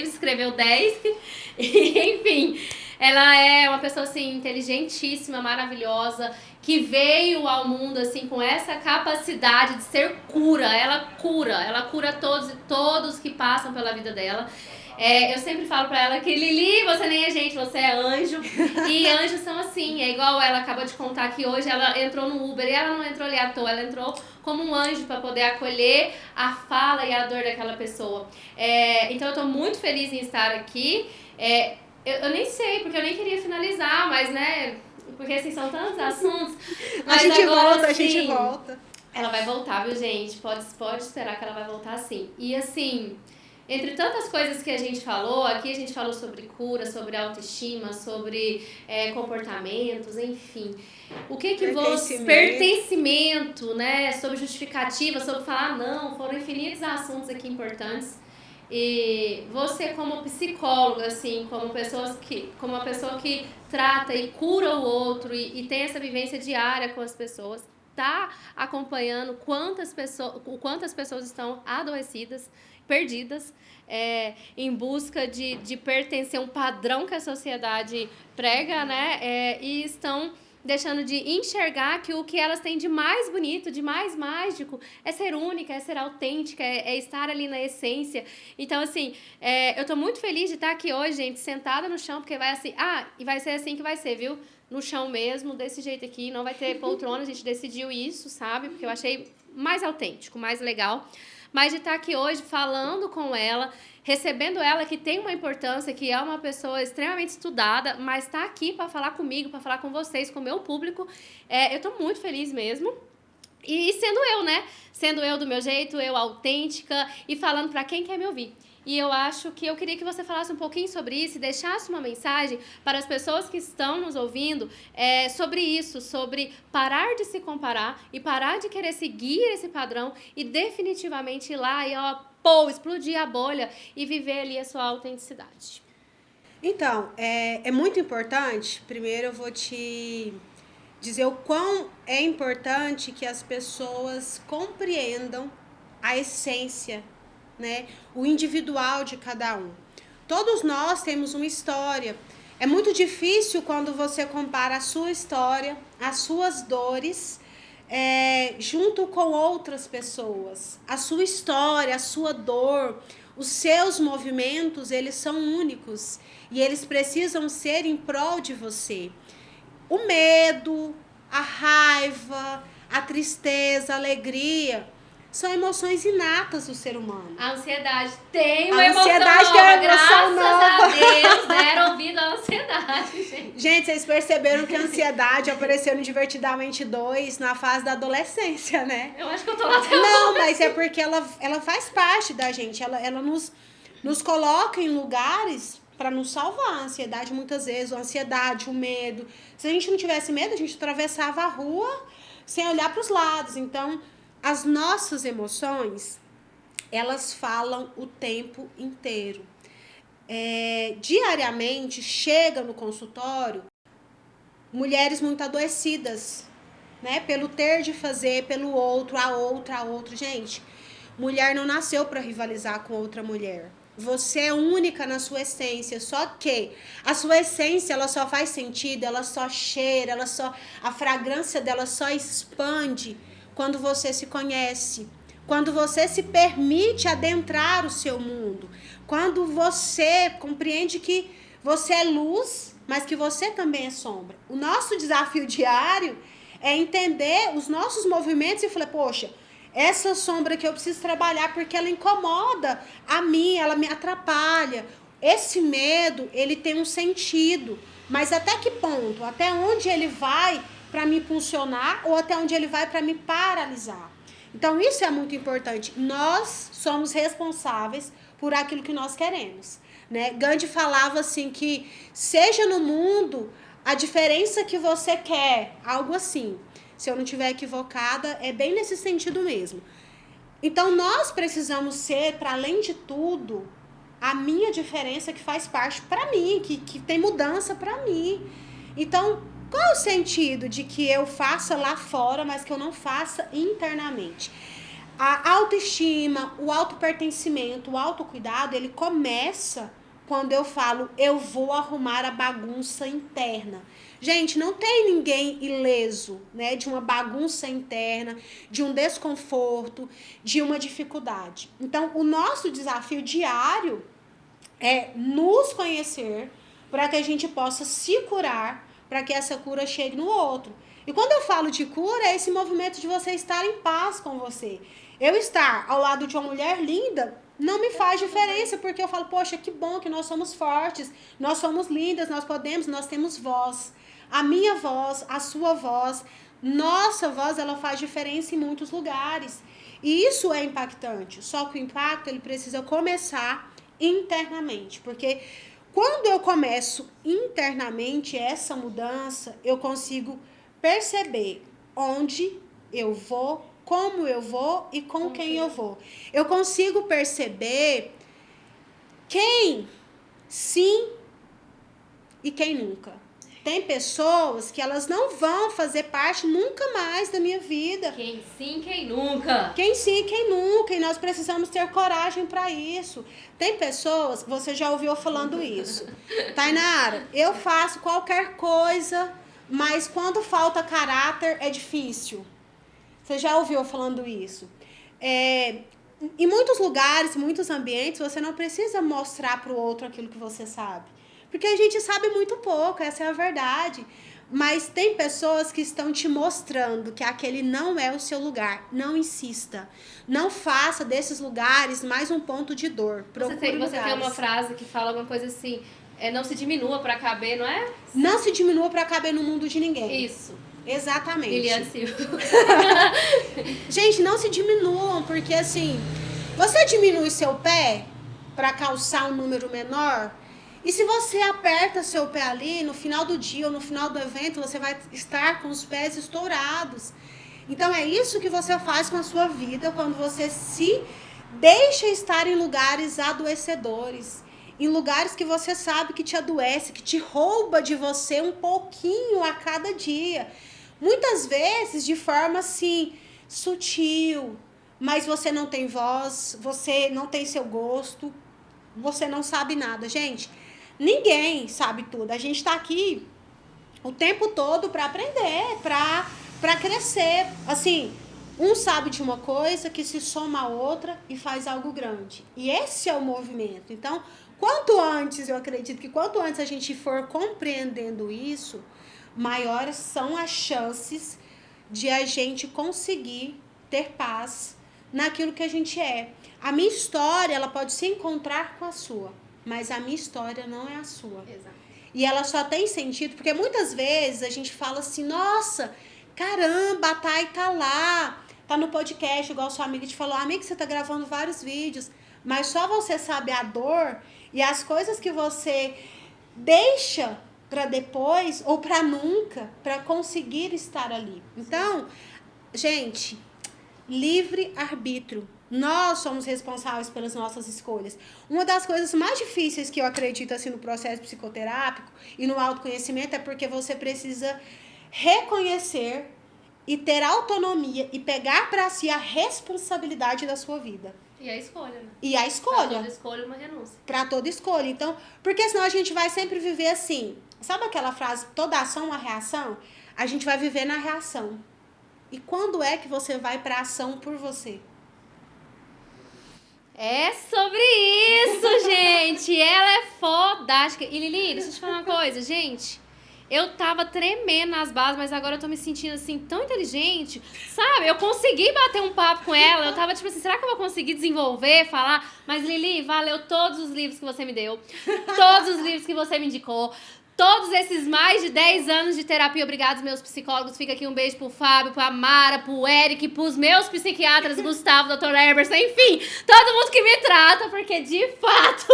escreveu 10, e, enfim, ela é uma pessoa, assim, inteligentíssima, maravilhosa, que veio ao mundo, assim, com essa capacidade de ser cura. Ela cura todos que passam pela vida dela. Eu sempre falo pra ela que, Lili, você nem é gente, você é anjo. E anjos são assim, é igual ela acabou de contar que hoje ela entrou no Uber e ela não entrou ali à toa, ela entrou como um anjo pra poder acolher a fala e a dor daquela pessoa. Então eu tô muito feliz em estar aqui. Eu nem sei, porque eu nem queria finalizar, mas né, porque assim, são tantos assuntos. Mas a gente volta. Ela vai voltar, viu, gente? Pode esperar que ela vai voltar sim. E assim... Entre tantas coisas que a gente falou, aqui a gente falou sobre cura, sobre autoestima, sobre comportamentos, enfim. O que você... Pertencimento, né? Sobre justificativa, sobre falar não, foram infinitos assuntos aqui importantes. E você como psicóloga, assim, como uma pessoa que trata e cura o outro e tem essa vivência diária com as pessoas, tá acompanhando quantas pessoas estão adoecidas, perdidas, em busca de pertencer a um padrão que a sociedade prega, né? E estão deixando de enxergar que o que elas têm de mais bonito, de mais mágico, é ser única, é ser autêntica, é estar ali na essência. Então, assim, eu tô muito feliz de estar aqui hoje, gente, sentada no chão, porque vai assim... e vai ser assim que vai ser, viu? No chão mesmo, desse jeito aqui, não vai ter poltrona, a gente decidiu isso, sabe? Porque eu achei mais autêntico, mais legal. Mas de estar aqui hoje falando com ela, recebendo ela, que tem uma importância, que é uma pessoa extremamente estudada, mas está aqui para falar comigo, para falar com vocês, com o meu público. Eu estou muito feliz mesmo. E sendo eu, né? Sendo eu do meu jeito, eu autêntica e falando para quem quer me ouvir. E eu acho que eu queria que você falasse um pouquinho sobre isso e deixasse uma mensagem para as pessoas que estão nos ouvindo sobre isso, sobre parar de se comparar e parar de querer seguir esse padrão e definitivamente ir lá e explodir a bolha e viver ali a sua autenticidade. Então, é muito importante, primeiro eu vou te dizer o quão é importante que as pessoas compreendam a essência, né? O individual de cada um. Todos nós temos uma história. É muito difícil quando você compara a sua história, as suas dores, junto com outras pessoas. A sua história, a sua dor, os seus movimentos, eles são únicos e eles precisam ser em prol de você. O medo, a raiva, a tristeza, a alegria são emoções inatas do ser humano. A ansiedade tem uma emoção nova, graças a Deus, deram ouvido à ansiedade, gente. Gente, vocês perceberam que a ansiedade apareceu no Divertidamente 2 na fase da adolescência, né? Eu acho que eu tô lá até Não, mas é porque ela faz parte da gente, ela nos coloca em lugares para nos salvar. A ansiedade, muitas vezes, a ansiedade, o medo. Se a gente não tivesse medo, a gente atravessava a rua sem olhar para os lados. Então, as nossas emoções, elas falam o tempo inteiro. Diariamente, chega no consultório mulheres muito adoecidas, né? Pelo ter de fazer, pelo outro, a outra. Gente, mulher não nasceu para rivalizar com outra mulher. Você é única na sua essência, só que a sua essência, ela só faz sentido, ela só cheira, a fragrância dela só expande quando você se conhece, quando você se permite adentrar o seu mundo, quando você compreende que você é luz, mas que você também é sombra. O nosso desafio diário é entender os nossos movimentos e falar, poxa, essa sombra que eu preciso trabalhar porque ela incomoda a mim, ela me atrapalha. Esse medo, ele tem um sentido, mas até que ponto? Até onde ele vai para me impulsionar ou até onde ele vai para me paralisar? Então, isso é muito importante. Nós somos responsáveis por aquilo que nós queremos, né? Gandhi falava assim que seja no mundo a diferença que você quer, algo assim. Se eu não estiver equivocada, é bem nesse sentido mesmo. Então, nós precisamos ser, para além de tudo, a minha diferença que faz parte para mim, que tem mudança para mim. Então, qual é o sentido de que eu faça lá fora, mas que eu não faça internamente? A autoestima, o autopertencimento, o autocuidado, ele começa quando eu falo, eu vou arrumar a bagunça interna. Gente, não tem ninguém ileso, né, de uma bagunça interna, de um desconforto, de uma dificuldade. Então, o nosso desafio diário é nos conhecer para que a gente possa se curar, para que essa cura chegue no outro. E quando eu falo de cura, é esse movimento de você estar em paz com você. Eu estar ao lado de uma mulher linda não me faz diferença, porque eu falo, poxa, que bom que nós somos fortes, nós somos lindas, nós podemos, nós temos voz. A minha voz, a sua voz, nossa voz, ela faz diferença em muitos lugares. E isso é impactante. Só que o impacto, ele precisa começar internamente. Porque quando eu começo internamente essa mudança, eu consigo perceber onde eu vou, como eu vou e com quem eu vou. Eu consigo perceber quem sim e quem nunca. Tem pessoas que elas não vão fazer parte nunca mais da minha vida. Quem sim, quem nunca. Quem sim, quem nunca. E nós precisamos ter coragem para isso. Tem pessoas, você já ouviu falando isso. Tainara, eu faço qualquer coisa, mas quando falta caráter é difícil. Você já ouviu falando isso. Em muitos lugares, em muitos ambientes, você não precisa mostrar para o outro aquilo que você sabe. Porque a gente sabe muito pouco, essa é a verdade. Mas tem pessoas que estão te mostrando que aquele não é o seu lugar. Não insista. Não faça desses lugares mais um ponto de dor. Você tem uma frase que fala alguma coisa assim, não se diminua para caber, não é? Não se diminua para caber no mundo de ninguém. Isso. Exatamente. Liliane Silva. Gente, não se diminuam, porque assim, você diminui seu pé para calçar um número menor, e se você aperta seu pé ali, no final do dia ou no final do evento, você vai estar com os pés estourados. Então é isso que você faz com a sua vida quando você se deixa estar em lugares adoecedores, em lugares que você sabe que te adoece, que te rouba de você um pouquinho a cada dia. Muitas vezes de forma assim, sutil, mas você não tem voz, você não tem seu gosto, você não sabe nada. Gente, ninguém sabe tudo. A gente está aqui o tempo todo para aprender, para crescer. Assim, um sabe de uma coisa que se soma a outra e faz algo grande. E esse é o movimento. Então, quanto antes, eu acredito que quanto antes a gente for compreendendo isso, maiores são as chances de a gente conseguir ter paz naquilo que a gente é. A minha história, ela pode se encontrar com a sua, mas a minha história não é a sua. Exato. E ela só tem sentido, porque muitas vezes a gente fala assim, nossa, caramba, a Thay tá lá, tá no podcast, igual sua amiga te falou, amiga, você tá gravando vários vídeos, mas só você sabe a dor e as coisas que você deixa para depois ou para nunca, para conseguir estar ali. Então, gente, livre-arbítrio. Nós somos responsáveis pelas nossas escolhas. Uma das coisas mais difíceis que eu acredito assim no processo psicoterápico e no autoconhecimento é porque você precisa reconhecer e ter autonomia e pegar para si a responsabilidade da sua vida. E a escolha, né? E a escolha. Pra toda escolha, uma renúncia. Pra toda escolha. Então, porque senão a gente vai sempre viver assim. Sabe aquela frase, toda ação é uma reação? A gente vai viver na reação. E quando é que você vai pra ação por você? É sobre isso, gente. Ela é fodástica. E Lili, deixa eu te falar uma coisa, gente. Eu tava tremendo nas bases, mas agora eu tô me sentindo, assim, tão inteligente. Sabe? Eu consegui bater um papo com ela. Eu tava, tipo assim, será que eu vou conseguir desenvolver, falar? Mas, Lili, valeu todos os livros que você me deu. Todos os livros que você me indicou. Todos esses mais de 10 anos de terapia, obrigados meus psicólogos. Fica aqui um beijo pro Fábio, pra Mara, pro Eric, pros meus psiquiatras, Gustavo, Dr. Eberson, enfim, todo mundo que me trata, porque de fato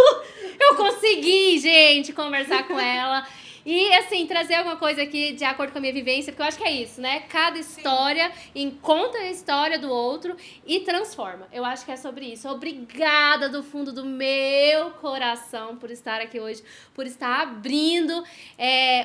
eu consegui, gente, conversar com ela. E, assim, trazer alguma coisa aqui de acordo com a minha vivência, porque eu acho que é isso, né? Cada história encontra a história do outro e transforma. Eu acho que é sobre isso. Obrigada do fundo do meu coração por estar aqui hoje, por estar abrindo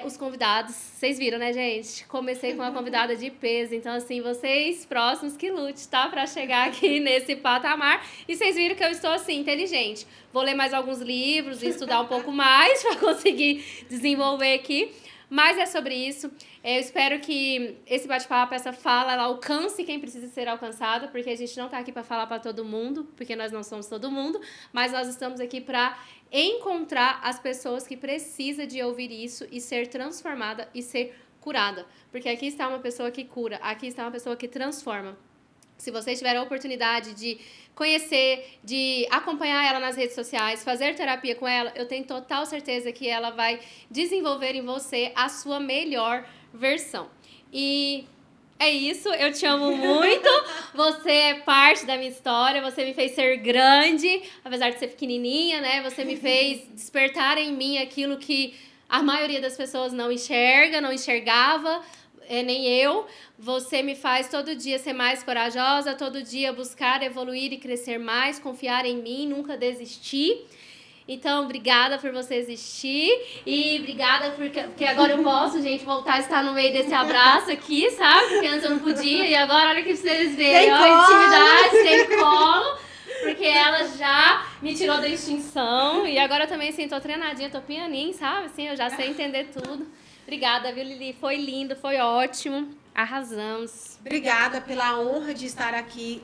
os convidados. Vocês viram, né, gente? Comecei com uma convidada de peso, então, assim, vocês próximos que lute, tá? Pra chegar aqui nesse patamar. E vocês viram que eu estou, assim, inteligente. Vou ler mais alguns livros e estudar um pouco mais para conseguir desenvolver aqui. Mas é sobre isso. Eu espero que esse bate-papo, essa fala, ela alcance quem precisa ser alcançado, porque a gente não está aqui para falar para todo mundo, porque nós não somos todo mundo, mas nós estamos aqui para encontrar as pessoas que precisam de ouvir isso e ser transformada e ser curada. Porque aqui está uma pessoa que cura, aqui está uma pessoa que transforma. Se vocês tiverem a oportunidade de conhecer, de acompanhar ela nas redes sociais, fazer terapia com ela, eu tenho total certeza que ela vai desenvolver em você a sua melhor versão. E é isso, eu te amo muito, você é parte da minha história, você me fez ser grande, apesar de ser pequenininha, né? Você me fez despertar em mim aquilo que a maioria das pessoas não enxerga, não enxergava, nem eu. Você me faz todo dia ser mais corajosa, todo dia buscar evoluir e crescer mais, confiar em mim, nunca desistir. Então, obrigada por você existir e obrigada porque agora eu posso, gente, voltar a estar no meio desse abraço aqui, sabe? Porque antes eu não podia e agora olha que vocês verem, ó, intimidade, tem colo. Porque ela já me tirou da extinção e agora eu também, assim, tô treinadinha, tô pianinho, sabe? Assim, eu já sei entender tudo. Obrigada, viu, Lili? Foi lindo, foi ótimo. Arrasamos. Obrigada pela honra de estar aqui,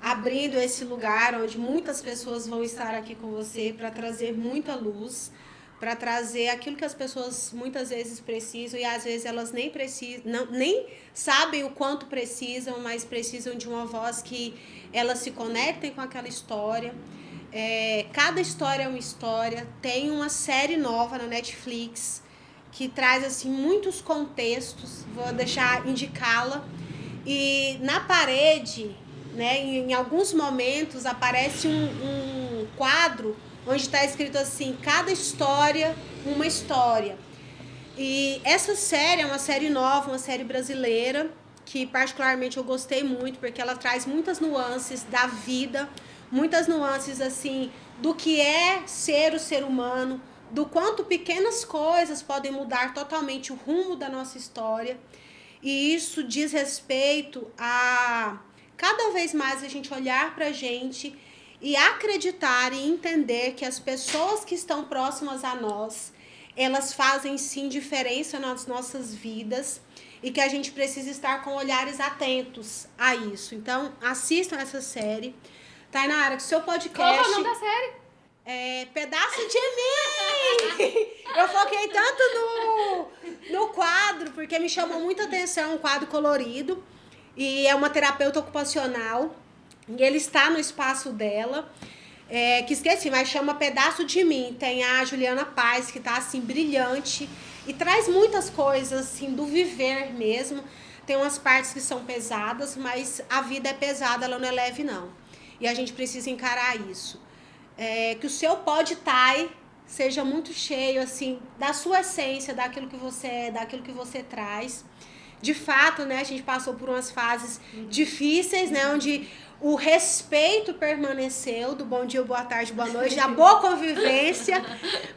abrindo esse lugar onde muitas pessoas vão estar aqui com você para trazer muita luz, para trazer aquilo que as pessoas muitas vezes precisam e às vezes elas nem precisam, nem sabem o quanto precisam, mas precisam de uma voz que elas se conectem com aquela história. Cada história é uma história. Tem uma série nova na Netflix que traz assim muitos contextos, vou deixar indicá-la. E na parede, né, em alguns momentos aparece um quadro onde está escrito assim: cada história, uma história. E essa série é uma série nova, uma série brasileira, que particularmente eu gostei muito, porque ela traz muitas nuances da vida, muitas nuances assim do que é ser o ser humano, do quanto pequenas coisas podem mudar totalmente o rumo da nossa história. E isso diz respeito a cada vez mais a gente olhar para a gente e acreditar e entender que as pessoas que estão próximas a nós, elas fazem sim diferença nas nossas vidas e que a gente precisa estar com olhares atentos a isso. Então, assistam essa série. Tainara, que o seu podcast... Qual é o nome da série? Pedaço de mim! Eu foquei tanto no quadro, porque me chamou muita atenção, um quadro colorido. E é uma terapeuta ocupacional. E ele está no espaço dela, que esqueci, mas chama Pedaço de Mim. Tem a Juliana Paz, que está assim, brilhante, e traz muitas coisas assim, do viver mesmo. Tem umas partes que são pesadas, mas a vida é pesada, ela não é leve, não. E a gente precisa encarar isso. Que o seu podtai seja muito cheio, assim, da sua essência, daquilo que você é, daquilo que você traz. De fato, né, a gente passou por umas fases difíceis, né, onde o respeito permaneceu, do bom dia, boa tarde, boa noite, a boa convivência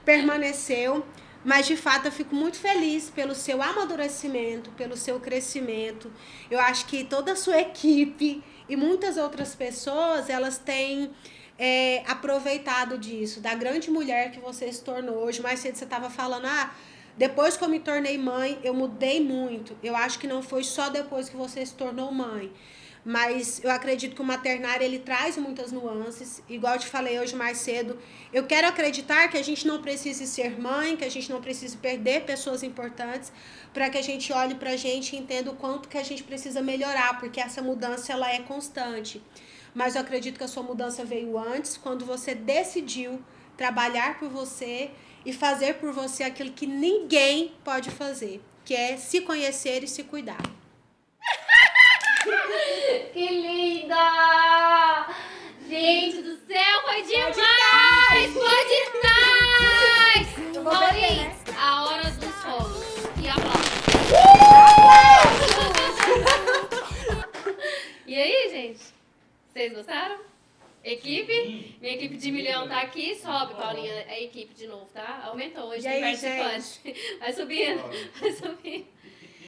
permaneceu. Mas, de fato, eu fico muito feliz pelo seu amadurecimento, pelo seu crescimento. Eu acho que toda a sua equipe e muitas outras pessoas, elas têm aproveitado disso, da grande mulher que você se tornou hoje. Mais cedo você estava falando, depois que eu me tornei mãe, eu mudei muito. Eu acho que não foi só depois que você se tornou mãe. Mas eu acredito que o maternário, ele traz muitas nuances. Igual eu te falei hoje mais cedo, eu quero acreditar que a gente não precise ser mãe, que a gente não precise perder pessoas importantes, para que a gente olhe para a gente e entenda o quanto que a gente precisa melhorar, porque essa mudança, ela é constante. Mas eu acredito que a sua mudança veio antes, quando você decidiu trabalhar por você e fazer por você aquilo que ninguém pode fazer, que é se conhecer e se cuidar. Que linda! Gente do céu, foi demais! Pode estar! Paulinho, a hora dos fogos. E aplausos. E aí, gente? Vocês gostaram? Equipe? Minha equipe de milhão tá aqui. Sobe, Paulinha, a equipe de novo, tá? Aumentou hoje, tem participante. Vai subindo, vai subindo.